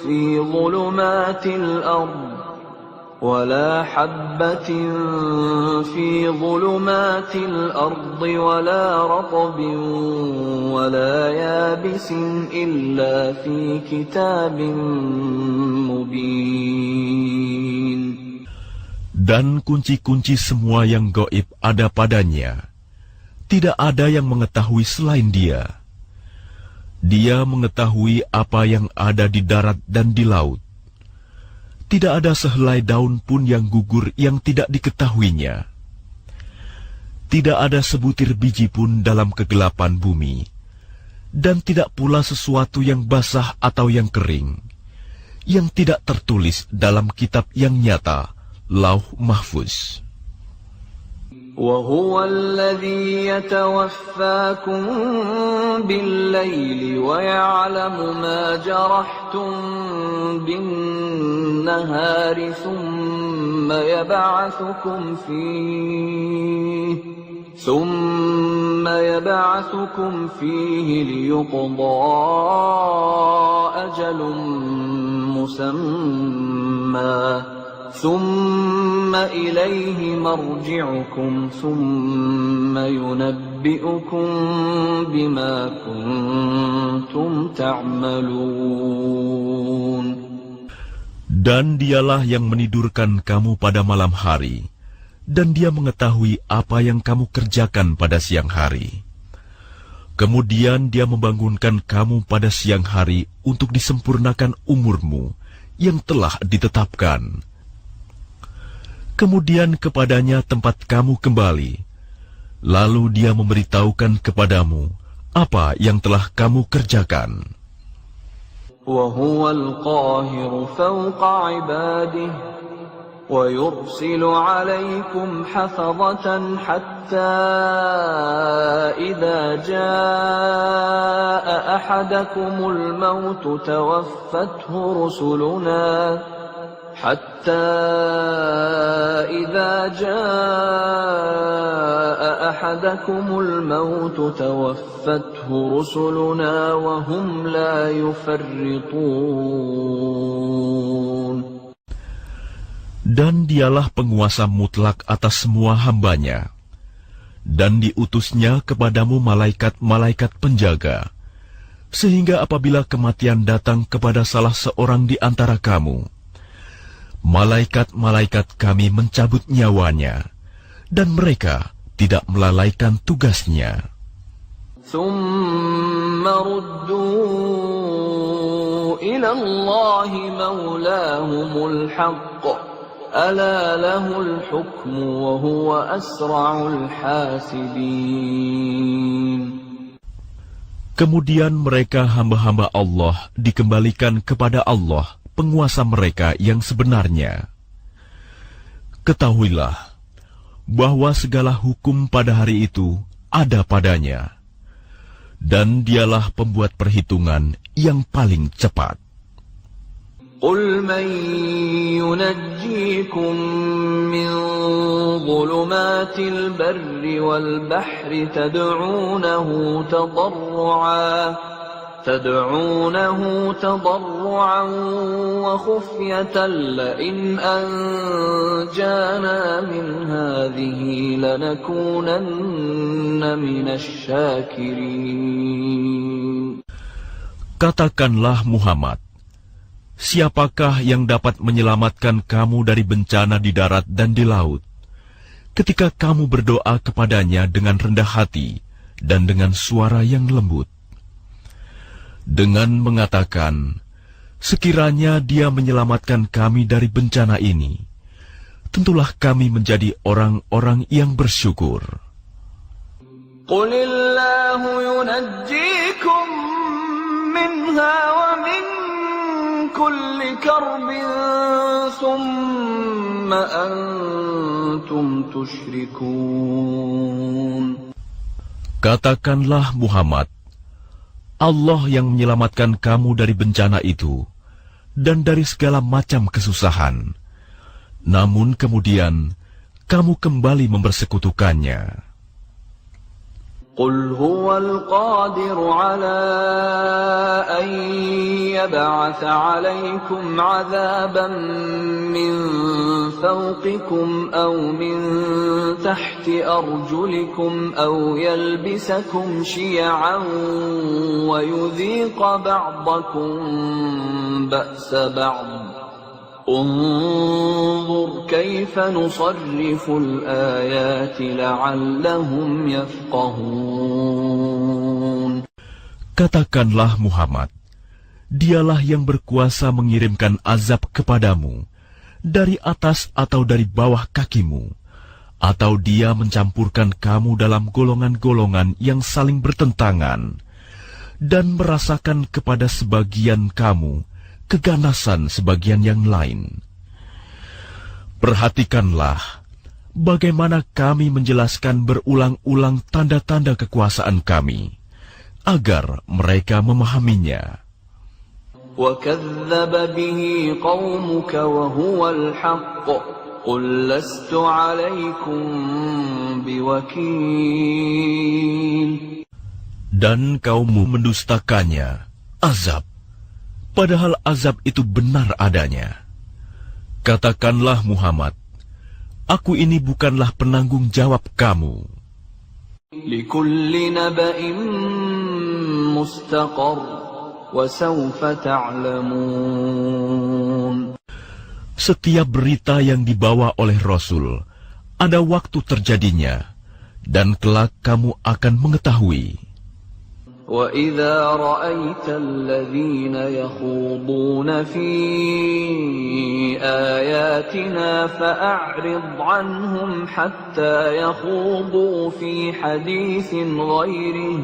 A: في ظلمات الأرض ولا حبة في ظلمات الأرض ولا رطب ولا يابس إلا في كتاب مبين.
B: Dan kunci-kunci semua yang gaib ada padanya. Tidak ada yang mengetahui selain Dia. Dia mengetahui apa yang ada di darat dan di laut. Tidak ada sehelai daun pun yang gugur yang tidak diketahuinya. Tidak ada sebutir biji pun dalam kegelapan bumi, dan tidak pula sesuatu yang basah atau yang kering, yang tidak tertulis dalam kitab yang nyata, Lauh Mahfuz.
A: وهو الذي يتوفاكم بالليل ويعلم ما جرحتم بالنهار ثم يبعثكم فيه ليقضى أجل مسمى ثم إليه مرجعكم ثم ينبئكم بما كنتم تعملون.
B: Dan dialah yang menidurkan kamu pada malam hari, dan dia mengetahui apa yang kamu kerjakan pada siang hari. Kemudian dia membangunkan kamu pada siang hari untuk disempurnakan umurmu yang telah ditetapkan. Kemudian kepadanya tempat kamu kembali, lalu dia memberitahukan kepadamu apa yang telah kamu kerjakan.
A: وهو القاهر فوق عباده ويرسل عليكم حفظة حتى إذا جاء أحدكم الموت توفته رسلنا وهم لا يفرطون.
B: Dan dialah penguasa mutlak atas semua hambanya, dan diutusnya kepadamu malaikat-malaikat penjaga, sehingga apabila kematian datang kepada salah seorang di antara kamu, malaikat-malaikat kami mencabut nyawanya, dan mereka tidak melalaikan tugasnya.
A: ثم ردوا إلى الله مولاهم الحق ألا له الحكم وهو أسرع الحاسبين.
B: Kemudian mereka hamba-hamba Allah dikembalikan kepada Allah, penguasa mereka yang sebenarnya. Ketahuilah bahwa segala hukum pada hari itu ada padanya, dan dialah pembuat perhitungan yang paling cepat.
A: قل من ينجيكم من ظلمات البر والبحر تدعونه تضرعا وخفية لئن أنجانا من هذه لنكونن من الشاكرين.
B: Katakanlah Muhammad, siapakah yang dapat menyelamatkan kamu dari bencana di darat dan di laut, ketika kamu berdoa kepadanya dengan rendah hati dan dengan suara yang lembut, dengan mengatakan, sekiranya dia menyelamatkan kami dari bencana ini, tentulah kami menjadi orang-orang yang bersyukur.
A: Qulillahu yunajjikum minha wa min kulli karbin thumma antum tusyrikun.
B: Katakanlah Muhammad, Allah yang menyelamatkan kamu dari bencana itu dan dari segala macam kesusahan. Namun kemudian kamu kembali mempersekutukannya.
A: Qul huwal qadiru ala an yab'atha 'alaykum 'adhaban min fawqikum aw min tahti arjulikum aw yalbisakum syi'an wa yudhiqa ba'dakum ba'sa ba'd. انظر كيف نصرف الآيات لعلهم يفقهون.
B: Katakanlah Muhammad, dialah yang berkuasa mengirimkan azab kepadamu dari atas atau dari bawah kakimu, atau dia mencampurkan kamu dalam golongan-golongan yang saling bertentangan, dan merasakan kepada sebagian kamu keganasan sebagian yang lain. Perhatikanlah bagaimana kami menjelaskan berulang-ulang tanda-tanda kekuasaan kami, agar mereka memahaminya.
A: وَكَذَّبَ بِهِ قَوْمُكَ وَهُوَ الْحَقُّ قُلْ لَسْتُ عَلَيْكُمْ بِوَكِيلٍ.
B: Dan kaummu mendustakannya, azab, padahal azab itu benar adanya. Katakanlah Muhammad, aku ini bukanlah penanggung jawab kamu.
A: لِكُلِّ نَبَإٍ مُسْتَقَرٌّ وَسَوْفَ تَعْلَمُونَ.
B: Setiap berita yang dibawa oleh Rasul, ada waktu terjadinya, dan kelak kamu akan mengetahui.
A: وَإِذَا رَأَيْتَ الَّذِينَ يَخُوضُونَ فِي آيَاتِنَا فَأَعْرِضْ عَنْهُمْ حَتَّى يَخُوضُوا فِي حَدِيثٍ غَيْرِهِ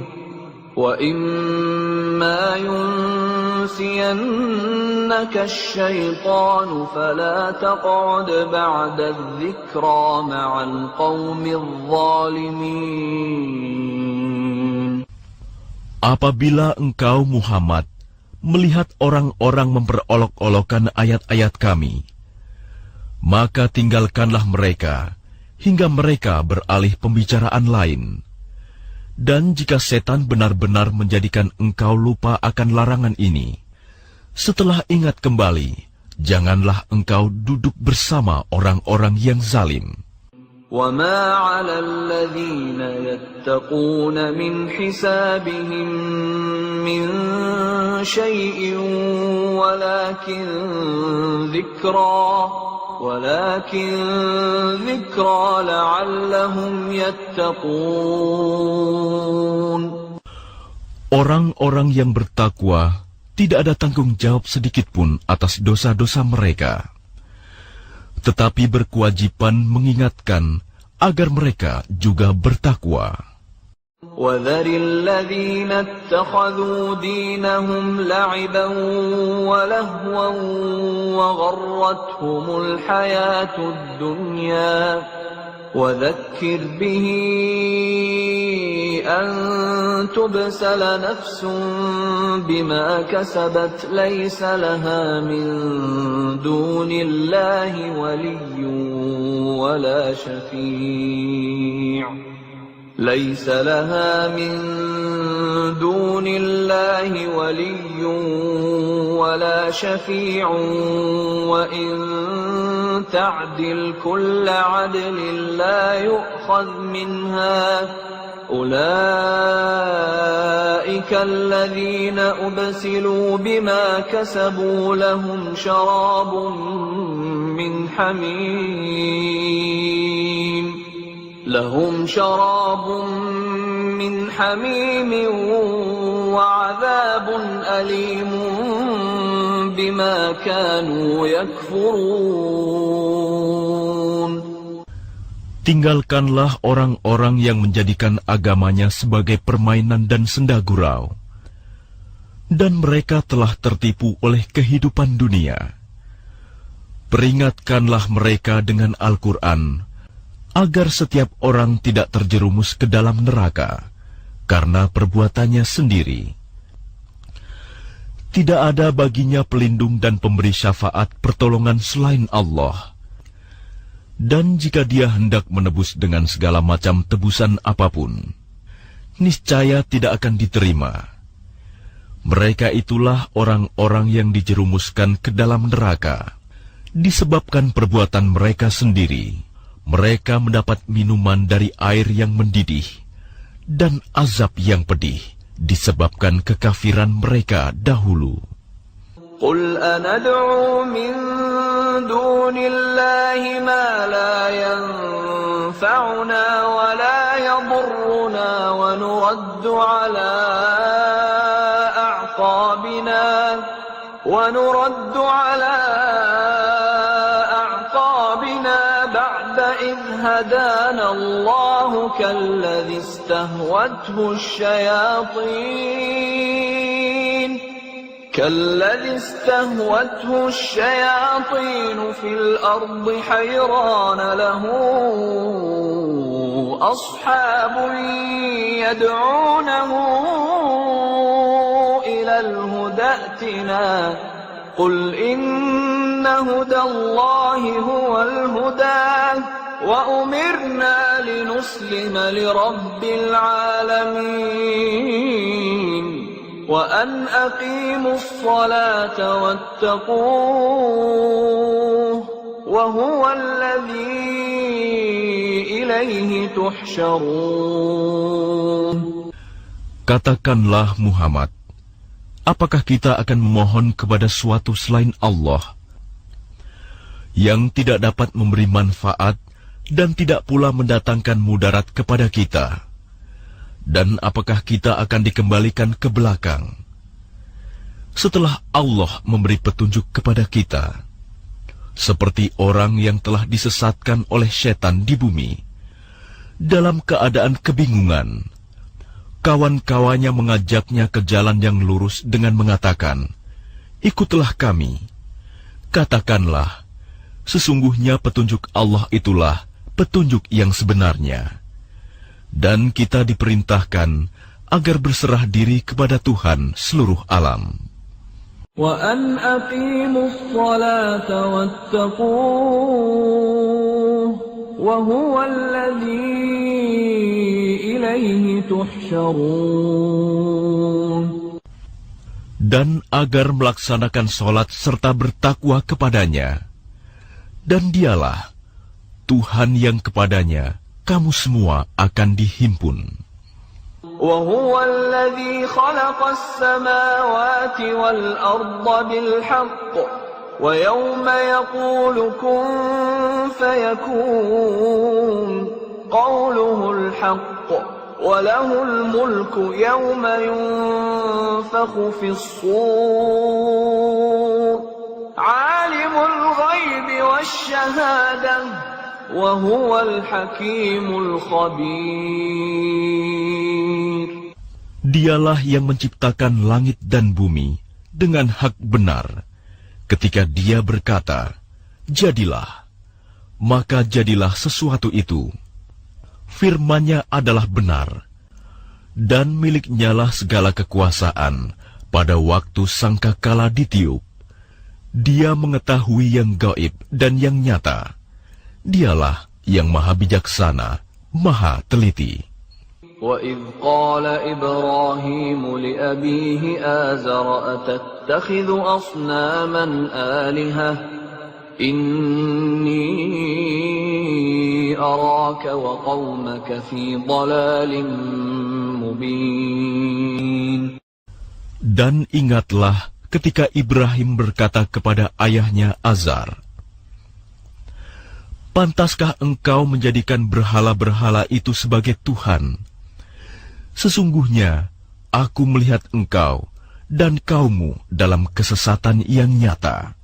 A: وَإِمَّا يُنْسِيَنَّكَ الشَّيْطَانُ فَلَا تَقْعُدْ بَعْدَ الذِّكْرَى مَعَ الْقَوْمِ الظَّالِمِينَ.
B: Apabila engkau Muhammad melihat orang-orang memperolok-olokkan ayat-ayat kami, maka tinggalkanlah mereka hingga mereka beralih pembicaraan lain. Dan jika setan benar-benar menjadikan engkau lupa akan larangan ini, setelah ingat kembali, janganlah engkau duduk bersama orang-orang yang zalim.
A: وَمَا عَلَى الَّذِينَ يَتَّقُونَ مِنْ حِسَابِهِمْ مِنْ شَيْءٍ وَلَكِنْ ذِكْرَى لَعَلَّهُمْ يَتَّقُونَ.
B: Orang-orang yang bertakwa tidak ada tanggung jawab sedikitpun atas dosa-dosa mereka, tetapi berkewajiban mengingatkan agar mereka juga bertakwa.
A: وَذَرِ الَّذِينَ اتَّخَذُوا دِينَهُمْ لَعِبًا وَلَهْوًا وَغَرَّتْهُمُ الْحَيَاةُ الدُّنْيَا وَذَكِّرْ بِهِ أَن تُبْسَلَ نَفْسٌ بِمَا كَسَبَتْ لَيْسَ لَهَا مِن دُونِ اللَّهِ وَلِيٌّ وَلَا شَفِيعٌ وَإِن تَعْدِلْ كُلَّ عَدْلٍ لَّا يُؤْخَذْ مِنْهَا أُولَٰئِكَ الَّذِينَ أُبْسِلُوا بِمَا كَسَبُوا لَهُمْ شَرَابٌ مِّنْ حَمِيمٍ وَعَذَابٌ أَلِيمٌ بِمَا كَانُوا يَكْفُرُونَ.
B: Tinggalkanlah orang-orang yang menjadikan agamanya sebagai permainan dan senda gurau, dan mereka telah tertipu oleh kehidupan dunia. Peringatkanlah mereka dengan Al-Quran, agar setiap orang tidak terjerumus ke dalam neraka karena perbuatannya sendiri. Tidak ada baginya pelindung dan pemberi syafaat pertolongan selain Allah. Dan jika dia hendak menebus dengan segala macam tebusan apapun, niscaya tidak akan diterima. Mereka itulah orang-orang yang dijerumuskan ke dalam neraka disebabkan perbuatan mereka sendiri. Mereka mendapat minuman dari air yang mendidih dan azab yang pedih disebabkan kekafiran mereka dahulu.
A: قُلْ أَنَدْعُو مِن دُونِ اللَّهِ مَا لَا يَنفَعُنَا وَلَا يَضُرُّنَا وَنُرَدُّ عَلَىٰ أَعْقَابِنَا بَعْدَ إِذْ هَدَانَا اللَّهُ كَالَّذِي كالذي استهوته الشياطين في الأرض حيران له أصحاب يدعونه إلى الهدى ائتنا قل إن هدى الله هو الهدى وأمرنا لنسلم لرب العالمين وأن أقيموا الصلاة واتقوه وهو الذي إليه تحشرون.
B: Katakanlah Muhammad, apakah kita akan memohon kepada suatu selain Allah yang tidak dapat memberi manfaat dan tidak pula mendatangkan mudarat kepada kita? Dan apakah kita akan dikembalikan ke belakang setelah Allah memberi petunjuk kepada kita, seperti orang yang telah disesatkan oleh setan di bumi dalam keadaan kebingungan? Kawan-kawannya mengajaknya ke jalan yang lurus dengan mengatakan, "Ikutlah kami." Katakanlah, sesungguhnya petunjuk Allah itulah petunjuk yang sebenarnya. Dan kita diperintahkan agar berserah diri kepada Tuhan seluruh alam.
A: وَأَنْ أَقِيمُوا الصَّلَاةَ وَاتَّقُوهُ وَهُوَ الَّذِي إِلَيْهِ تُحْشَرُونَ.
B: Dan agar melaksanakan sholat serta bertakwa kepadanya. Dan dialah Tuhan yang kepadanya kamu semua akan dihimpun.
A: وَهُوَ الَّذِي خَلَقَ السَّمَاوَاتِ وَالْأَرْضَ بِالْحَقِّ وَيَوْمَ يَقُولُ كُن فَيَكُونُ قَوْلُهُ الْحَقُّ وَلَهُ الْمُلْكُ يَوْمَ يُنفَخُ فِي الصُّورِ عَالِمُ الْغَيْبِ وَالشَّهَادَةِ وَهُوَ الْحَكِيمُ الْخَبِيرُ.
B: Dialah yang menciptakan langit dan bumi dengan hak benar. Ketika Dia berkata, "Jadilah," maka jadilah sesuatu itu. Firman-Nya adalah benar, dan milik-Nyalah segala kekuasaan pada waktu sangkakala ditiup. Dia mengetahui yang gaib dan yang nyata. Dialah yang maha bijaksana, maha teliti.
A: وَإِذْ قَالَ إِبْرَاهِيمُ لِأَبِيهِ آزَرَ أَتَتَّخِذُ أَصْنَامًا آلِهَةً إِنِّي أَرَاكَ وَقَوْمَكَ فِي ضَلَالٍ مُبِينٍ.
B: Dan ingatlah ketika Ibrahim berkata kepada ayahnya Azar, "Pantaskah engkau menjadikan berhala-berhala itu sebagai Tuhan? Sesungguhnya aku melihat engkau dan kaummu dalam kesesatan yang nyata."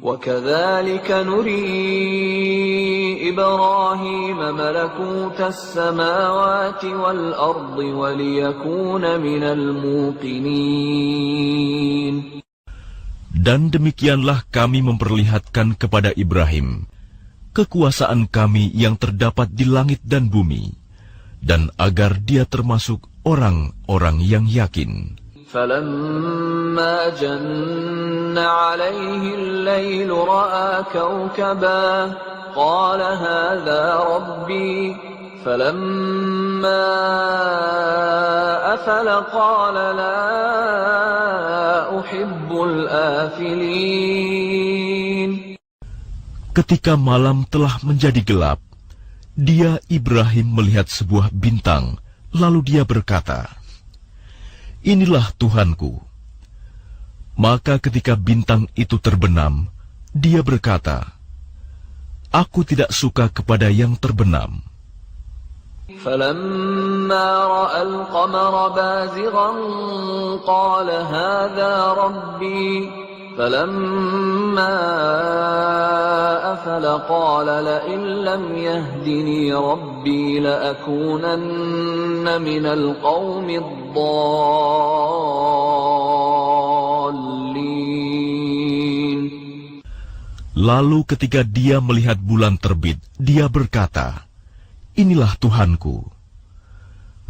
A: وَكَذَلِكَ نُرِي إِبْرَاهِيمَ مَلَكُوتَ السَّمَاوَاتِ وَالْأَرْضِ وَلِيَكُونَ مِنَ الْمُوقِنِينَ.
B: Dan demikianlah kami memperlihatkan kepada Ibrahim kekuasaan kami yang terdapat di langit dan bumi, dan agar dia termasuk orang-orang yang yakin.
A: فَلَمَّا جَنَّ عَلَيْهِ اللَّيْلُ رَأَى كَوْكَبًا قَالَ هَذَا رَبِّي فَلَمَّا أَفَلَ قَالَ لَا أُحِبُّ الْآفِلِينَ.
B: Ketika malam telah menjadi gelap, dia Ibrahim melihat sebuah bintang, lalu dia berkata, "Inilah Tuhanku." Maka ketika bintang itu terbenam, dia berkata, "Aku tidak suka kepada yang terbenam."
A: فَلَمَّا رَأَى الْقَمَرَ بَازِغًا قَالَ هَذَا رَبِّي فَلَمَّا أَفَلَ قَالَ لَئِن لَّمْ يَهْدِنِي رَبِّي لَأَكُونَنَّ مِنَ الْقَوْمِ الضَّالِّينَ.
B: Lalu ketika dia melihat bulan terbit, dia berkata, "Inilah Tuhanku."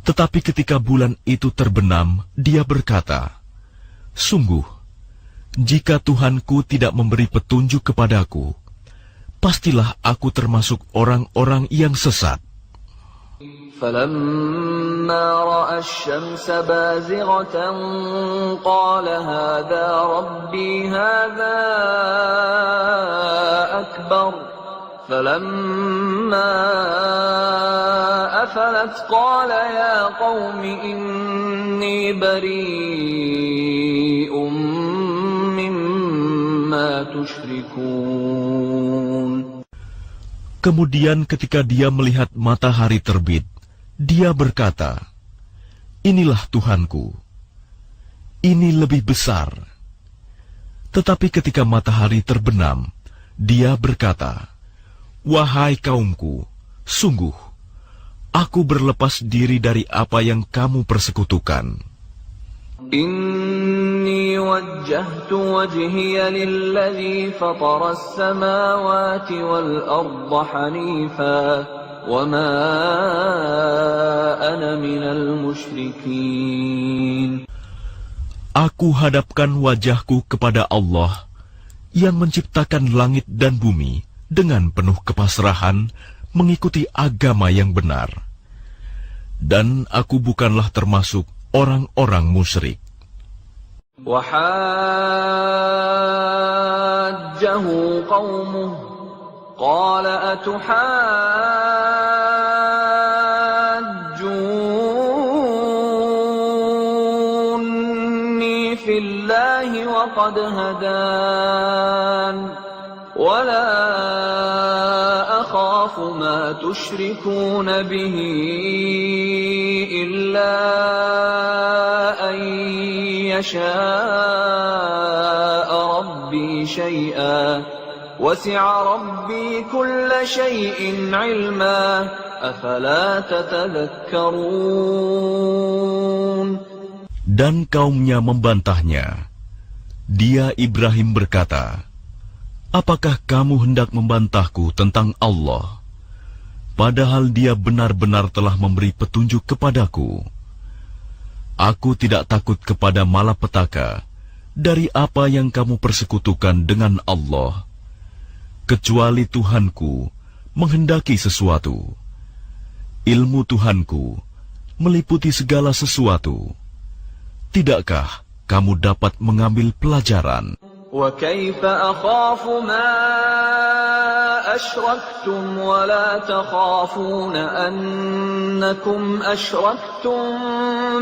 B: Tetapi ketika bulan itu terbenam, dia berkata, "Sungguh, jika Tuhanku tidak memberi petunjuk kepadaku, pastilah aku termasuk orang-orang yang sesat."
A: فَلَمَّا رَأَى الشَّمْسَ بَازِغَةً قَالَ هَذَا رَبِّي هَذَا أَكْبَرُ فَلَمَّا أَفَلَتْ قَالَ يَا قَوْمِ إِنِّي بَرِيءٌ مِّمَّا تُشْرِكُونَ.
B: Kemudian ketika dia melihat matahari terbit, dia berkata, "Inilah Tuhanku. Ini lebih besar." Tetapi ketika matahari terbenam, dia berkata, "Wahai kaumku, sungguh, aku berlepas diri dari apa yang kamu persekutukan.
A: Inni wajjahtu wajhiya lilladzi fatara as-samawati wal arda hanifa wa ma ana minal musyrikin."
B: Aku hadapkan wajahku kepada Allah yang menciptakan langit dan bumi dengan penuh kepasrahan mengikuti agama yang benar. Dan aku bukanlah termasuk orang-orang musyrik.
A: وَحَاجَّهُ قَوْمُهُ قَالَ أَتُحَاجُّونِّي فِي اللَّهِ وَقَدْ هَدَانِ وَلَا أَخَافُ مَا تُشْرِكُونَ بِهِ إِلَّا أَن يَشَاءَ رَبِّي شَيْئًا وَسِعَ رَبِّي كُلَّ شَيْءٍ عِلْمًا أَفَلَا تَتَذَكَّرُونَ.
B: Dan kaumnya membantahnya. Dia Ibrahim berkata, "Apakah kamu hendak membantahku tentang Allah, padahal Dia benar-benar telah memberi petunjuk kepadaku? Aku tidak takut kepada malapetaka dari apa yang kamu persekutukan dengan Allah, kecuali Tuhanku menghendaki sesuatu. Ilmu Tuhanku meliputi segala sesuatu. Tidakkah kamu dapat mengambil pelajaran?"
A: وَكَيْفَ أَخَافُ مَا أَشْرَكْتُمْ وَلَا تَخَافُونَ أَنَّكُمْ أَشْرَكْتُمْ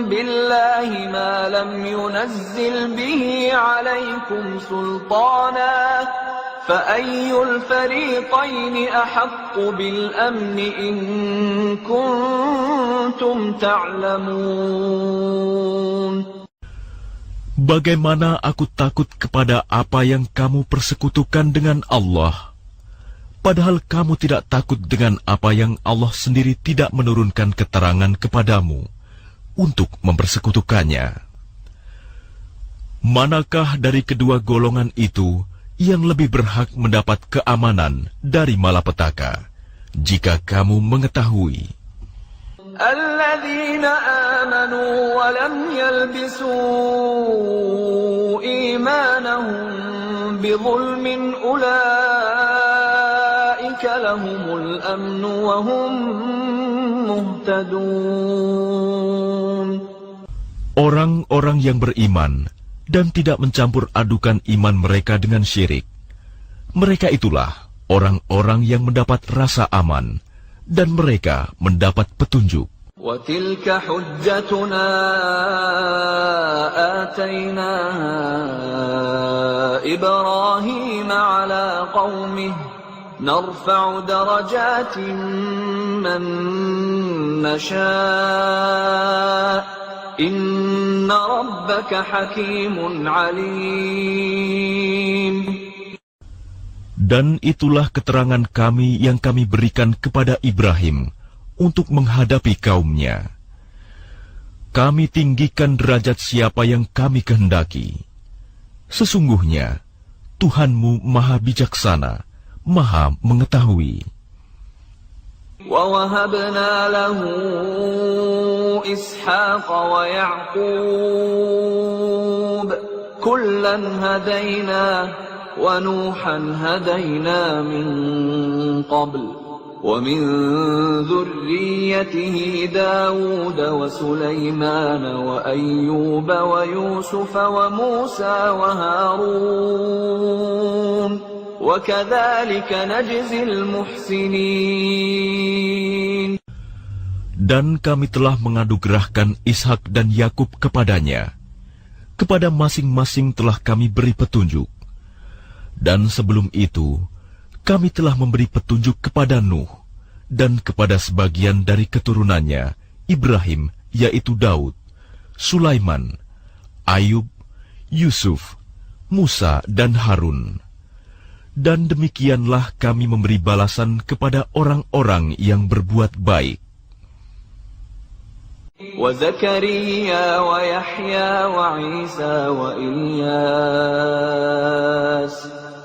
A: بِاللَّهِ مَا لَمْ يُنَزِّلْ بِهِ عَلَيْكُمْ سُلْطَانًا فَأَيُّ الْفَرِيقَيْنِ أَحَقُّ بِالْأَمْنِ إِن كُنتُمْ تَعْلَمُونَ.
B: Bagaimana aku takut kepada apa yang kamu persekutukan dengan Allah, padahal kamu tidak takut dengan apa yang Allah sendiri tidak menurunkan keterangan kepadamu untuk mempersekutukannya. Manakah dari kedua golongan itu yang lebih berhak mendapat keamanan dari malapetaka, jika kamu mengetahui?
A: الَّذِينَ آمَنُوا وَلَمْ يَلْبِسُوا إِيمَانَهُم بِظُلْمٍ أُولَئِكَ لَهُمُ الْأَمْنُ وَهُمْ مُهْتَدُونَ.
B: Orang-orang yang beriman dan tidak mencampur adukan iman mereka dengan syirik, mereka itulah orang-orang yang mendapat rasa aman, dan mereka mendapat petunjuk.
A: وَتِلْكَ حُجَّتُنَا آتَيْنَاهَا إِبْرَاهِيمَ عَلَى قَوْمِهِ نَرْفَعُ دَرَجَاتٍ مَّن نَّشَاءُ إِنَّ رَبَّكَ حَكِيمٌ عَلِيمٌ.
B: Dan itulah keterangan kami yang kami berikan kepada Ibrahim untuk menghadapi kaumnya. Kami tinggikan derajat siapa yang kami kehendaki. Sesungguhnya, Tuhanmu Maha Bijaksana, Maha Mengetahui.
A: وَوَهَبْنَا لَهُ إِسْحَاقَ وَيَعْقُوبَ كُلًّا هَدَيْنَا وَنُوحًا هَدَيْنَا مِن قَبْلُ وَمِن ذُرِّيَّتِهِ دَاوُودَ وَسُلَيْمَانَ وَأَيُّوبَ وَيُوسُفَ وَمُوسَى وَهَارُونَ وَكَذَلِكَ نَجْزِي الْمُحْسِنِينَ.
B: Dan kami telah menganugerahkan Ishak dan Yakub kepadanya. Kepada masing-masing telah kami beri petunjuk. Dan sebelum itu, kami telah memberi petunjuk kepada Nuh dan kepada sebagian dari keturunannya, Ibrahim, yaitu Daud, Sulaiman, Ayub, Yusuf, Musa, dan Harun. Dan demikianlah kami memberi balasan kepada orang-orang yang berbuat baik.
A: وَزَكَرِيَّا وَيَحْيَى وَعِيسَى وَإِلْيَاسَ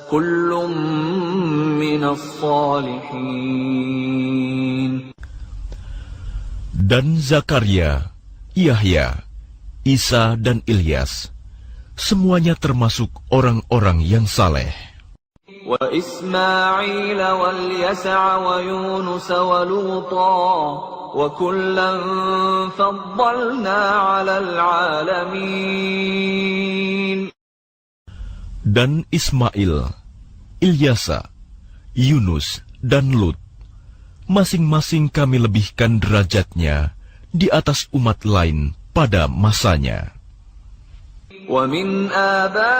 A: كُلٌّ مِّنَ الصَّالِحِينَ.
B: Dan Zakaria, Yahya, Isa, dan Ilyas, semuanya termasuk orang-orang yang saleh.
A: وَإِسْمَاعِيلَ وَالْيَسَعَ وَيُونُسَ وَلُوطًا وَكُلًّا فَضَّلْنَا عَلَى الْعَالَمِينَ.
B: Dan Ismail, Ilyasa, Yunus, dan Lut, masing-masing kami lebihkan derajatnya di atas umat lain pada masanya.
A: وَمِنْ آبَائِهِمْ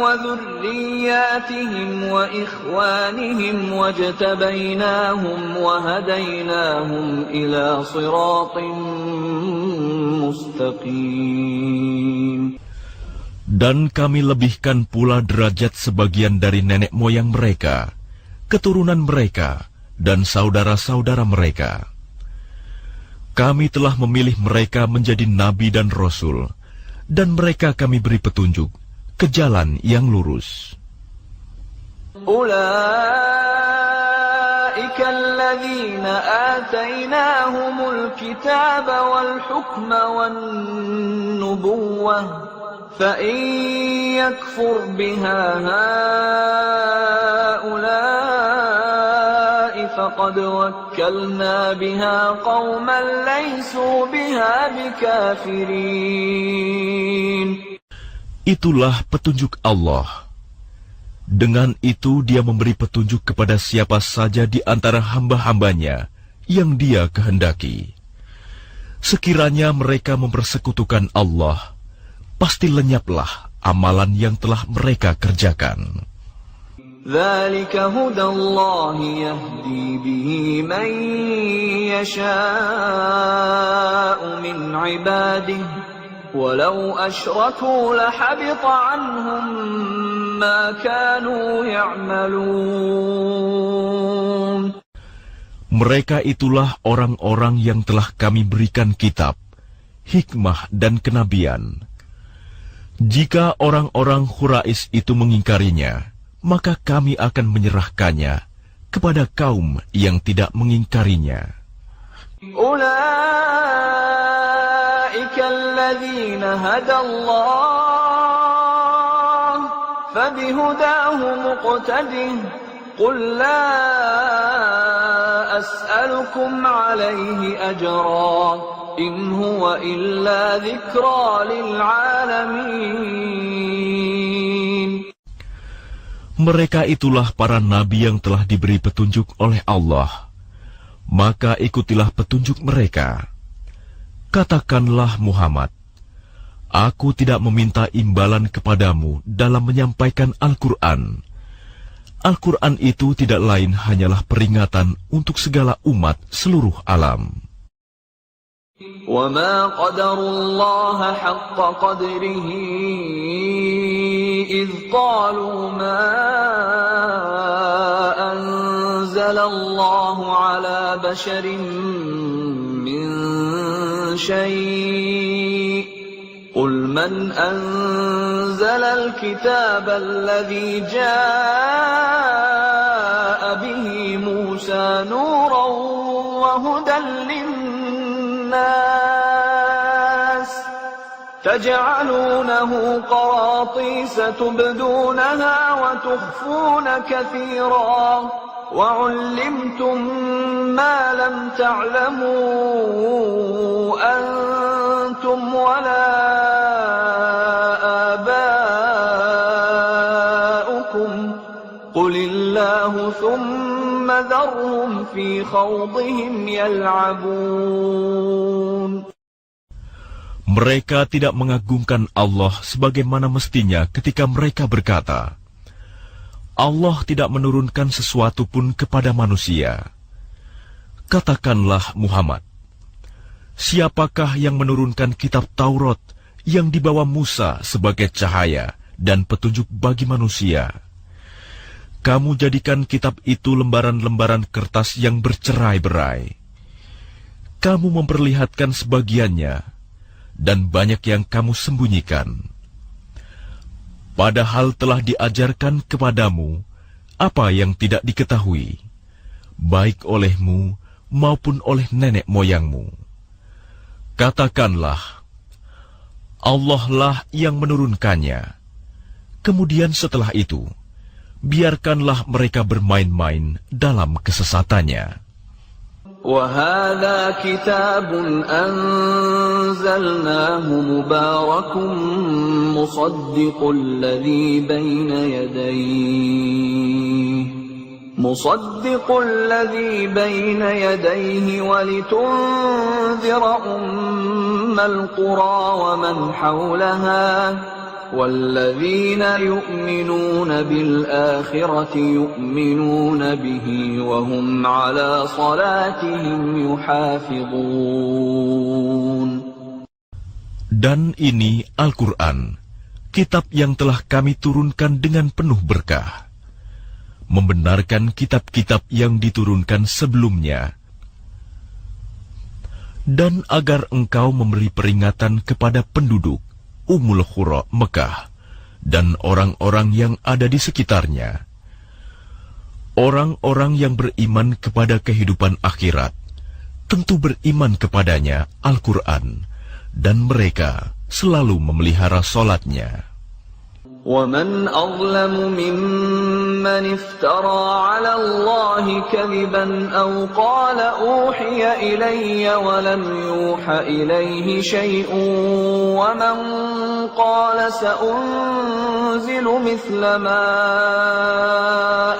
A: وَذُرِّيَّاتِهِمْ وَإِخْوَانِهِمْ وَاجْتَبَيْنَاهُمْ وَهَدَيْنَاهُمْ إِلَى صِرَاطٍ مُسْتَقِيمٍ.
B: Dan kami lebihkan pula derajat sebagian dari nenek moyang mereka, keturunan mereka, dan saudara-saudara mereka. Kami telah memilih mereka menjadi nabi dan rasul, dan mereka kami beri petunjuk ke jalan yang lurus.
A: أُولَئِكَ الَّذِينَ آتَيْنَاهُمُ الْكِتَابَ وَالْحُكْمَ وَالنُّبُوَّةَ فَإِن يَكْفُرْ بِهَا هَؤُلَاءِ فَقَدْ وَكَّلْنَا بِهَا قَوْمًا لَيْسُوا بِهَا بِكَافِرِينَ.
B: Itulah petunjuk Allah. Dengan itu dia memberi petunjuk kepada siapa saja di antara hamba-hambanya yang dia kehendaki. Sekiranya mereka mempersekutukan Allah, pasti lenyaplah amalan yang telah mereka kerjakan.
A: ذَلِكَ هُدَى اللَّهِ يَهْدِي بِهِ مَن يَشَاءُ مِنْ عِبَادِهِ وَلَوْ أَشْرَكُوا لَحَبِطَ عَنْهُم مَّا كَانُوا يَعْمَلُونَ.
B: Mereka itulah orang-orang yang telah kami berikan kitab, hikmah dan kenabian. Jika orang-orang Quraisy itu mengingkarinya, maka kami akan menyerahkannya kepada kaum yang tidak mengingkarinya.
A: Ulaika alladzina hadallah fabihudahu muqtadih qul la as'alukum alaihi ajra in huwa illa dzikra lil alamin.
B: Mereka itulah para nabi yang telah diberi petunjuk oleh Allah. Maka ikutilah petunjuk mereka. Katakanlah Muhammad, aku tidak meminta imbalan kepadamu dalam menyampaikan Al-Quran. Al-Quran itu tidak lain hanyalah peringatan untuk segala umat seluruh alam.
A: وَمَا قَدَرُوا اللَّهَ حَقَّ قَدْرِهِ إِذْ قَالُوا مَا أَنزَلَ اللَّهُ عَلَى بَشَرٍ مِّن شَيْءٍ قل من أنزل الكتاب الذي جاء به موسى نورا وهدى للناس تجعلونه قراطيس تبدونها وتخفون كثيرا وعلمتم ما لم تعلموا أنتم ولا آباؤكم قل الله ثم ذرهم في خوضهم يلعبون.
B: Mereka tidak mengagungkan Allah sebagaimana mestinya ketika mereka berkata, Allah tidak menurunkan sesuatu pun kepada manusia. Katakanlah Muhammad, siapakah yang menurunkan kitab Taurat yang dibawa Musa sebagai cahaya dan petunjuk bagi manusia? Kamu jadikan kitab itu lembaran-lembaran kertas yang bercerai-berai. Kamu memperlihatkan sebagiannya, dan banyak yang kamu sembunyikan. Padahal telah diajarkan kepadamu apa yang tidak diketahui, baik olehmu maupun oleh nenek moyangmu. Katakanlah, Allah lah yang menurunkannya. Kemudian setelah itu, biarkanlah mereka bermain-main dalam kesesatannya.
A: وَهَذَا كِتَابٌ أَنزَلْنَاهُ مُبَارَكٌ مُصَدِّقُ الَّذِي بَيْنَ يَدَيْهِ وَلِتُنذِرَ أُمَّ الْقُرَى وَمَنْ حَوْلَهَا وَالَّذِينَ يُؤْمِنُونَ بِالْآخِرَةِ يُؤْمِنُونَ بِهِ وَهُمْ عَلَى صَلَاتِهِمْ يُحَافِظُونَ.
B: Dan ini Al-Quran, kitab yang telah kami turunkan dengan penuh berkah, membenarkan kitab-kitab yang diturunkan sebelumnya, dan agar engkau memberi peringatan kepada penduduk Ummul Qura Mekah dan orang-orang yang ada di sekitarnya, orang-orang yang beriman kepada kehidupan akhirat, tentu beriman kepadanya Al-Quran, dan mereka selalu memelihara salatnya.
A: وَمَنْ أَظْلَمُ مِمَّنِ افْتَرَى عَلَى اللَّهِ كَذِبًا أَوْ قَالَ أُوحِيَ إِلَيَّ وَلَمْ يُوحَ إِلَيْهِ شَيْءٌ وَمَنْ قَالَ سَأُنْزِلُ مِثْلَ مَا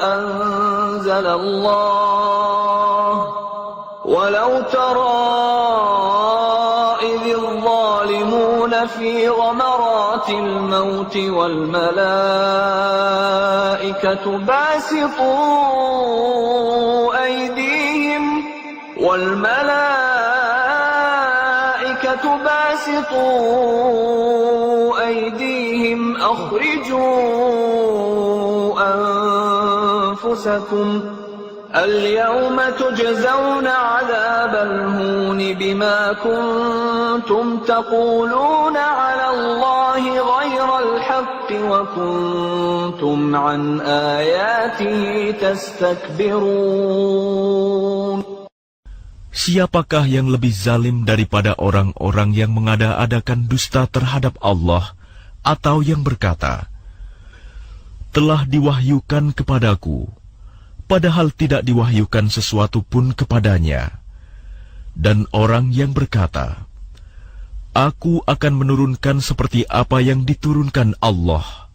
A: أَنْزَلَ اللَّهُ وَلَوْ تَرَى إِذِ الظَّالِمُونَ فِي غَمَرَاتِ الْمَوْتِ وَالْمَلَائِكَةُ باسطوا أيديهم أخرجوا أنفسكم اليوم تجزون عذاب الهون بما كنتم تقولون على الله غير الحق وكنتم عن آياته تستكبرون.
B: Siapakah yang lebih zalim daripada orang-orang yang mengada-adakan dusta terhadap Allah, atau yang berkata, telah diwahyukan kepadaku, padahal tidak diwahyukan sesuatu pun kepadanya, dan orang yang berkata, aku akan menurunkan seperti apa yang diturunkan Allah.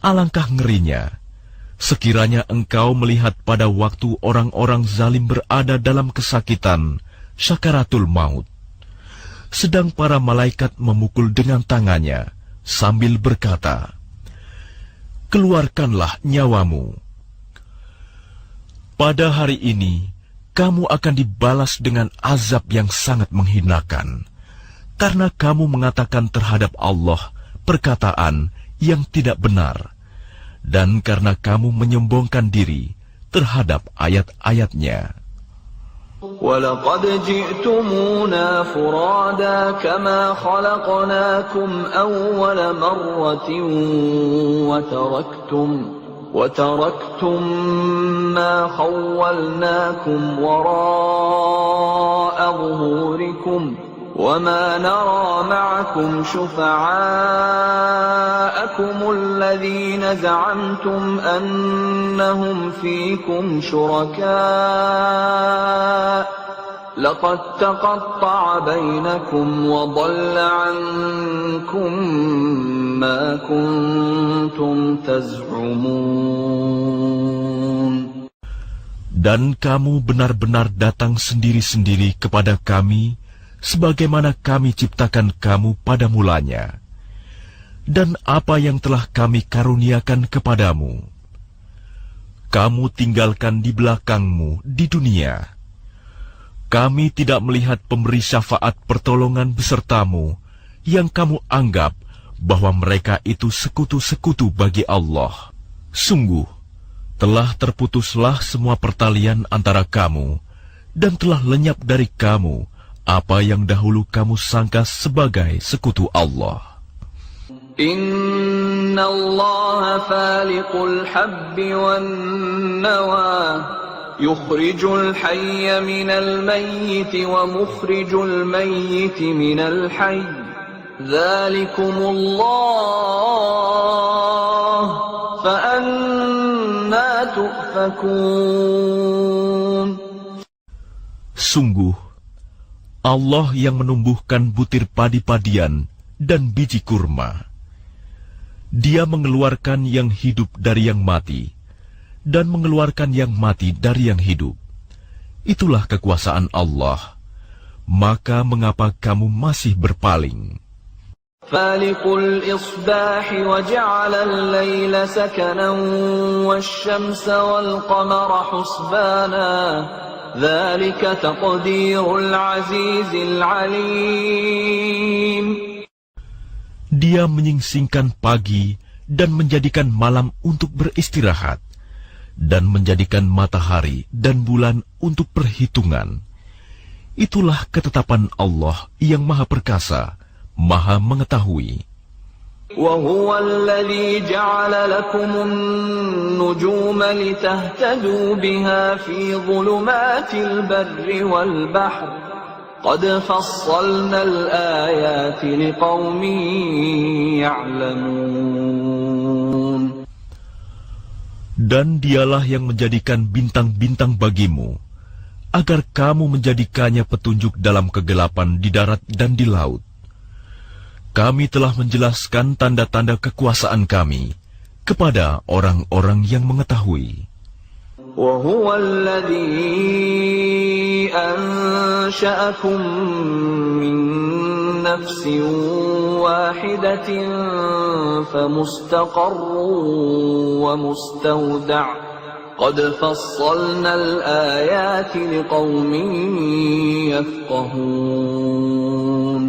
B: Alangkah ngerinya sekiranya engkau melihat pada waktu orang-orang zalim berada dalam kesakitan syakaratul maut, sedang para malaikat memukul dengan tangannya sambil berkata, keluarkanlah nyawamu. Pada hari ini kamu akan dibalas dengan azab yang sangat menghinakan, karena kamu mengatakan terhadap Allah perkataan yang tidak benar, dan karena kamu menyombongkan diri terhadap ayat-ayatnya.
A: وَلَقَدْ جِئْتُمُونَا فُرَادَى كَمَا خَلَقْنَاكُمْ أَوَّلَ مَرَّةٍ وَتَرَكْتُمْ مَا خَوَّلْنَاكُمْ وَرَاءَ ظُهُورِكُمْ وَمَا نَرَى مَعَكُمْ شُفَعَاءَكُمُ الَّذِينَ زَعَمْتُمْ أَنَّهُمْ فِيكُمْ شُرَكَاءُ لَقَدْ تَقَطَّعَ بَيْنَكُمْ وَضَلَّ عَنكُمْ مَا كُنتُمْ تَزْعُمُونَ.
B: Dan kamu benar-benar datang sendiri-sendiri kepada kami sebagaimana kami ciptakan kamu pada mulanya, dan apa yang telah kami karuniakan kepadamu, kamu tinggalkan di belakangmu di dunia. Kami tidak melihat pemberi syafaat pertolongan besertamu yang kamu anggap bahwa mereka itu sekutu-sekutu bagi Allah. Sungguh, telah terputuslah semua pertalian antara kamu, dan telah lenyap dari kamu apa yang dahulu kamu sangka sebagai sekutu Allah.
A: Inna Allah faliqul habbi wan nawa, yukhrijul hayya minal mayyiti wa mukhrijul mayyiti minal hayy, dzalikumullah fa anna tufakun.
B: Sungguh, Allah yang menumbuhkan butir padi-padian dan biji kurma. Dia mengeluarkan yang hidup dari yang mati, dan mengeluarkan yang mati dari yang hidup. Itulah kekuasaan Allah. Maka mengapa kamu masih berpaling?
A: Falikul isbahi wa ja'ala al-layla sakanan wash-shamsa wal-qamara husbana. Dzalika taqdirul azizil alim.
B: Dia menyingsingkan pagi dan menjadikan malam untuk beristirahat, dan menjadikan matahari dan bulan untuk perhitungan. Itulah ketetapan Allah yang Maha Perkasa, Maha Mengetahui.
A: وَهُوَ الَّذِي جَعَلَ لَكُمُ النُّجُومَ لِتَهْتَدُوا بِهَا فِي ظُلُمَاتِ الْبَرِّ وَالْبَحْرِ قَدْ فَصَّلْنَا الْآيَاتِ لِقَوْمٍ يَعْلَمُونَ.
B: Dan dialah yang menjadikan bintang-bintang bagimu, agar kamu menjadikannya petunjuk dalam kegelapan di darat dan di laut. Kami telah menjelaskan tanda-tanda kekuasaan kami kepada orang-orang yang mengetahui.
A: وَهُوَ الَّذِي أَنشَأَكُم مِّن نَّفْسٍ وَاحِدَةٍ فَمُسْتَقَرٌّ وَمُسْتَوْدَعٌ قَدْ فَصَّلْنَا الْآيَاتِ لِقَوْمٍ يَفْقَهُونَ.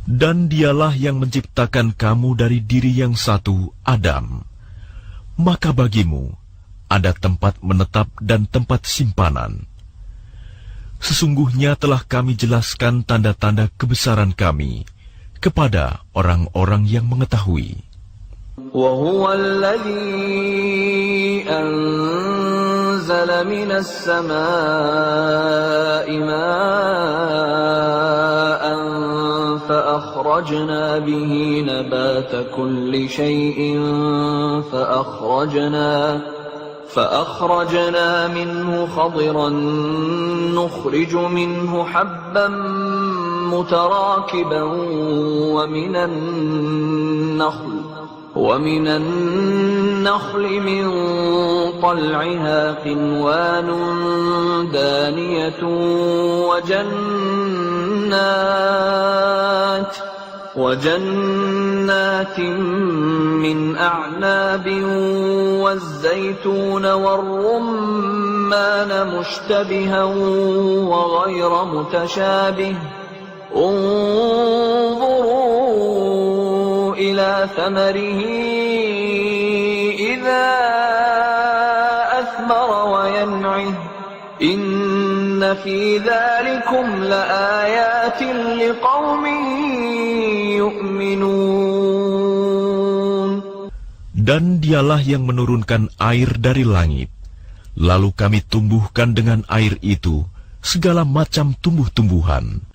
B: Dan dialah yang menciptakan kamu dari diri yang satu, Adam. Maka bagimu ada tempat menetap dan tempat simpanan. Sesungguhnya telah kami jelaskan tanda-tanda kebesaran kami kepada orang-orang yang mengetahui.
A: وَهُوَ الَّذِي أَنزَلَ مِنَ السَّمَاءِ مَاءً فَأَخْرَجْنَا بِهِ نَبَاتَ كُلِّ شَيْءٍ فَأَخْرَجْنَا مِنْهُ خَضِرًا نُخْرِجُ مِنْهُ حَبًّا مُتَرَاكِبًا وَمِنَ النَّخْلِ مِنْ طَلْعِهَا قِنْوَانٌ دَانِيَةٌ وَجَنَّاتٍ مِّنْ أَعْنَابٍ وَالزَّيْتُونَ وَالرُّمَّانَ مُشْتَبِهًا وَغَيْرَ مُتَشَابِهٍ انظُرُوا إِلَى ثَمَرِهِ إِذَا أَثْمَرَ وَيَنْعِهِ إِنَّ في ذلكم لآيات لقوم يؤمنون.
B: Dan dialah yang menurunkan air dari langit, lalu kami tumbuhkan dengan air itu segala macam tumbuh-tumbuhan.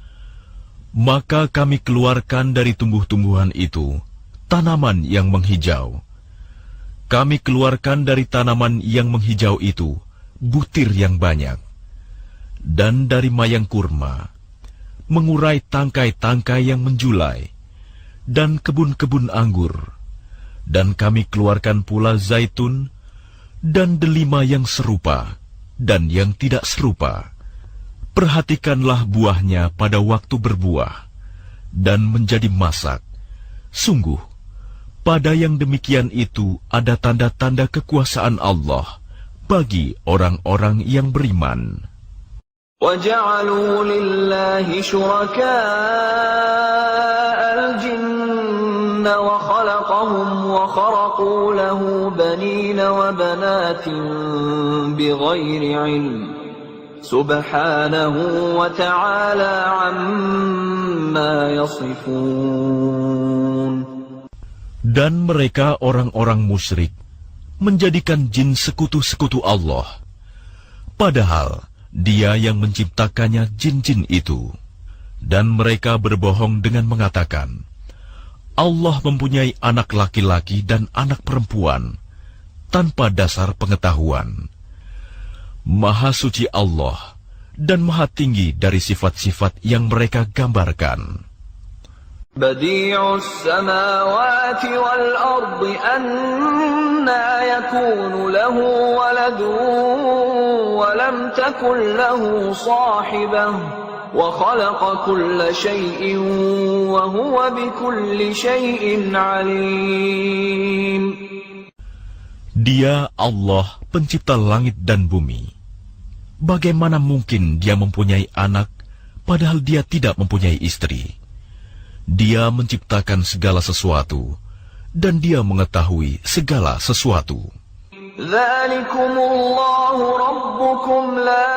B: Maka kami keluarkan dari tumbuh-tumbuhan itu tanaman yang menghijau. Kami keluarkan dari tanaman yang menghijau itu butir yang banyak. Dan dari mayang kurma, mengurai tangkai-tangkai yang menjulai, dan kebun-kebun anggur. Dan kami keluarkan pula zaitun, dan delima yang serupa, dan yang tidak serupa. Perhatikanlah buahnya pada waktu berbuah, dan menjadi masak. Sungguh, pada yang demikian itu ada tanda-tanda kekuasaan Allah bagi orang-orang yang beriman.
A: وَجَعَلُوا لِلَّهِ شُرَكَاءَ الْجِنَّ وَخَلَقَهُمْ وَخَرَقُوا لَهُ بَنِينَ وَبَنَاتٍ بِغَيْرِ عِلْمٍ سُبْحَانَهُ وَتَعَالَى عَمَّا يَصِفُونَ.
B: Dan mereka orang-orang musyrik menjadikan jin sekutu-sekutu Allah, padahal Dia yang menciptakannya jin-jin itu. Dan mereka berbohong dengan mengatakan, Allah mempunyai anak laki-laki dan anak perempuan, tanpa dasar pengetahuan. Maha suci Allah, dan maha tinggi dari sifat-sifat yang mereka gambarkan.
A: Badi'us samawati wal ardi anna yakunu lahu waladun wa lam takun lahu sahibah wa khalaqa kulla shay'in wa huwa bikulli shay'in alim.
B: Dia Allah pencipta langit dan bumi. Bagaimana mungkin Dia mempunyai anak padahal Dia tidak mempunyai istri? Dia menciptakan segala sesuatu, dan Dia mengetahui segala sesuatu.
A: Dzalikumullahu rabbukum la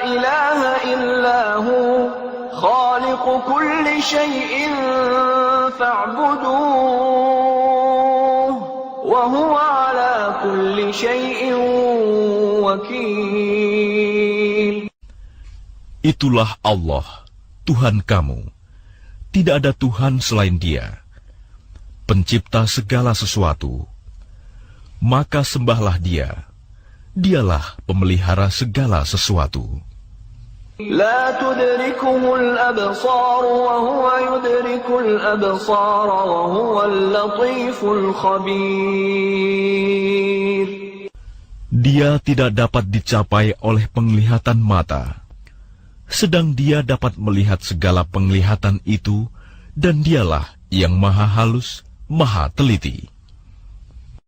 A: ilaha illahu khaliqu kulli syai'in fa'buduh wa huwa ala kulli syai'in wakil.
B: Itulah Allah, Tuhan kamu. Tidak ada Tuhan selain Dia, pencipta segala sesuatu. Maka sembahlah Dia. Dialah pemelihara segala sesuatu.
A: La tudrikuhul absar wa huwa yudrikul absar wa huwal latiful khabir.
B: Dia tidak dapat dicapai oleh penglihatan mata, sedang Dia dapat melihat segala penglihatan itu, dan Dialah yang maha halus, maha teliti.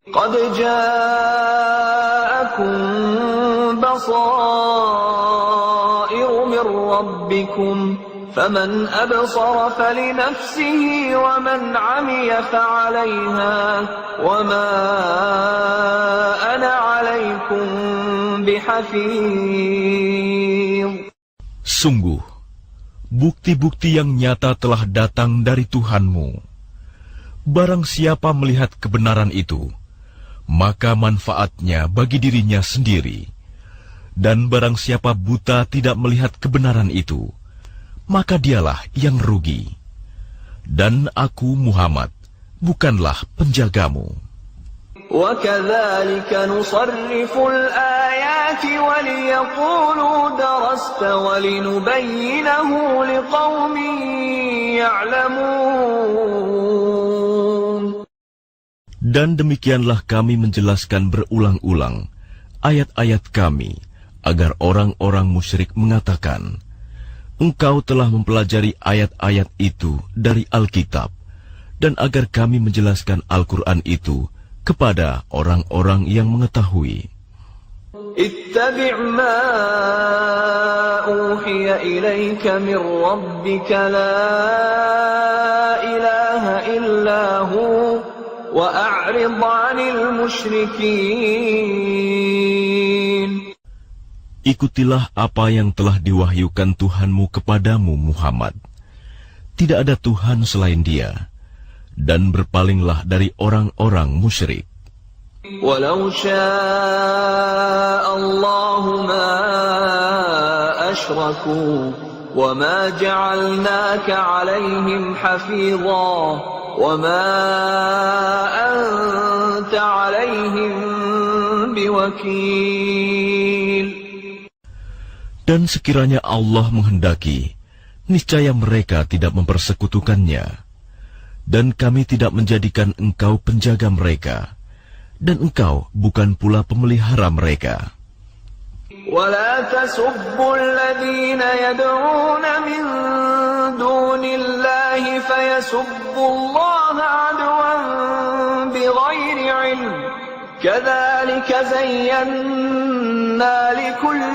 A: Qad ja'akum basairu min rabbikum, faman absara falinafsihi, wa man 'amiya fa'alayha, wa ma ana 'alaykum bihafiz.
B: Sungguh, bukti-bukti yang nyata telah datang dari Tuhanmu. Barang siapa melihat kebenaran itu, maka manfaatnya bagi dirinya sendiri. Dan barang siapa buta tidak melihat kebenaran itu, maka dialah yang rugi. Dan aku, Muhammad, bukanlah penjagamu.
A: وَكَذَلِكَ نُصَرِّفُ الْآيَاتِ وَلِيَقُولُوا دَرَسْتَ وَلِنُبَيِّنَهُ لِقَوْمٍ يَعْلَمُونَ.
B: Dan demikianlah kami menjelaskan berulang-ulang ayat-ayat kami, agar orang-orang musyrik mengatakan, Engkau telah mempelajari ayat-ayat itu dari Alkitab, dan agar kami menjelaskan Al-Quran itu kepada orang-orang yang mengetahui.
A: Ittabi' ma uhiya ilayka min rabbika la ilaha illa hu wa a'rid 'anil musyrikin.
B: Ikutilah apa yang telah diwahyukan Tuhanmu kepadamu, Muhammad. Tidak ada Tuhan selain Dia, dan berpalinglah dari orang-orang musyrik.
A: Walau syaa Allahu ma asyraku wa ma ja'alnaka 'alaihim hafidha wa ma anta 'alaihim biwakil.
B: Dan sekiranya Allah menghendaki, niscaya mereka tidak mempersekutukannya, dan kami tidak menjadikan engkau penjaga mereka, dan engkau bukan pula pemelihara mereka.
A: ولا تسبوا الذين يدعون من دون الله فيسبوا الله عدوا بغير علم كذلك زينا لكل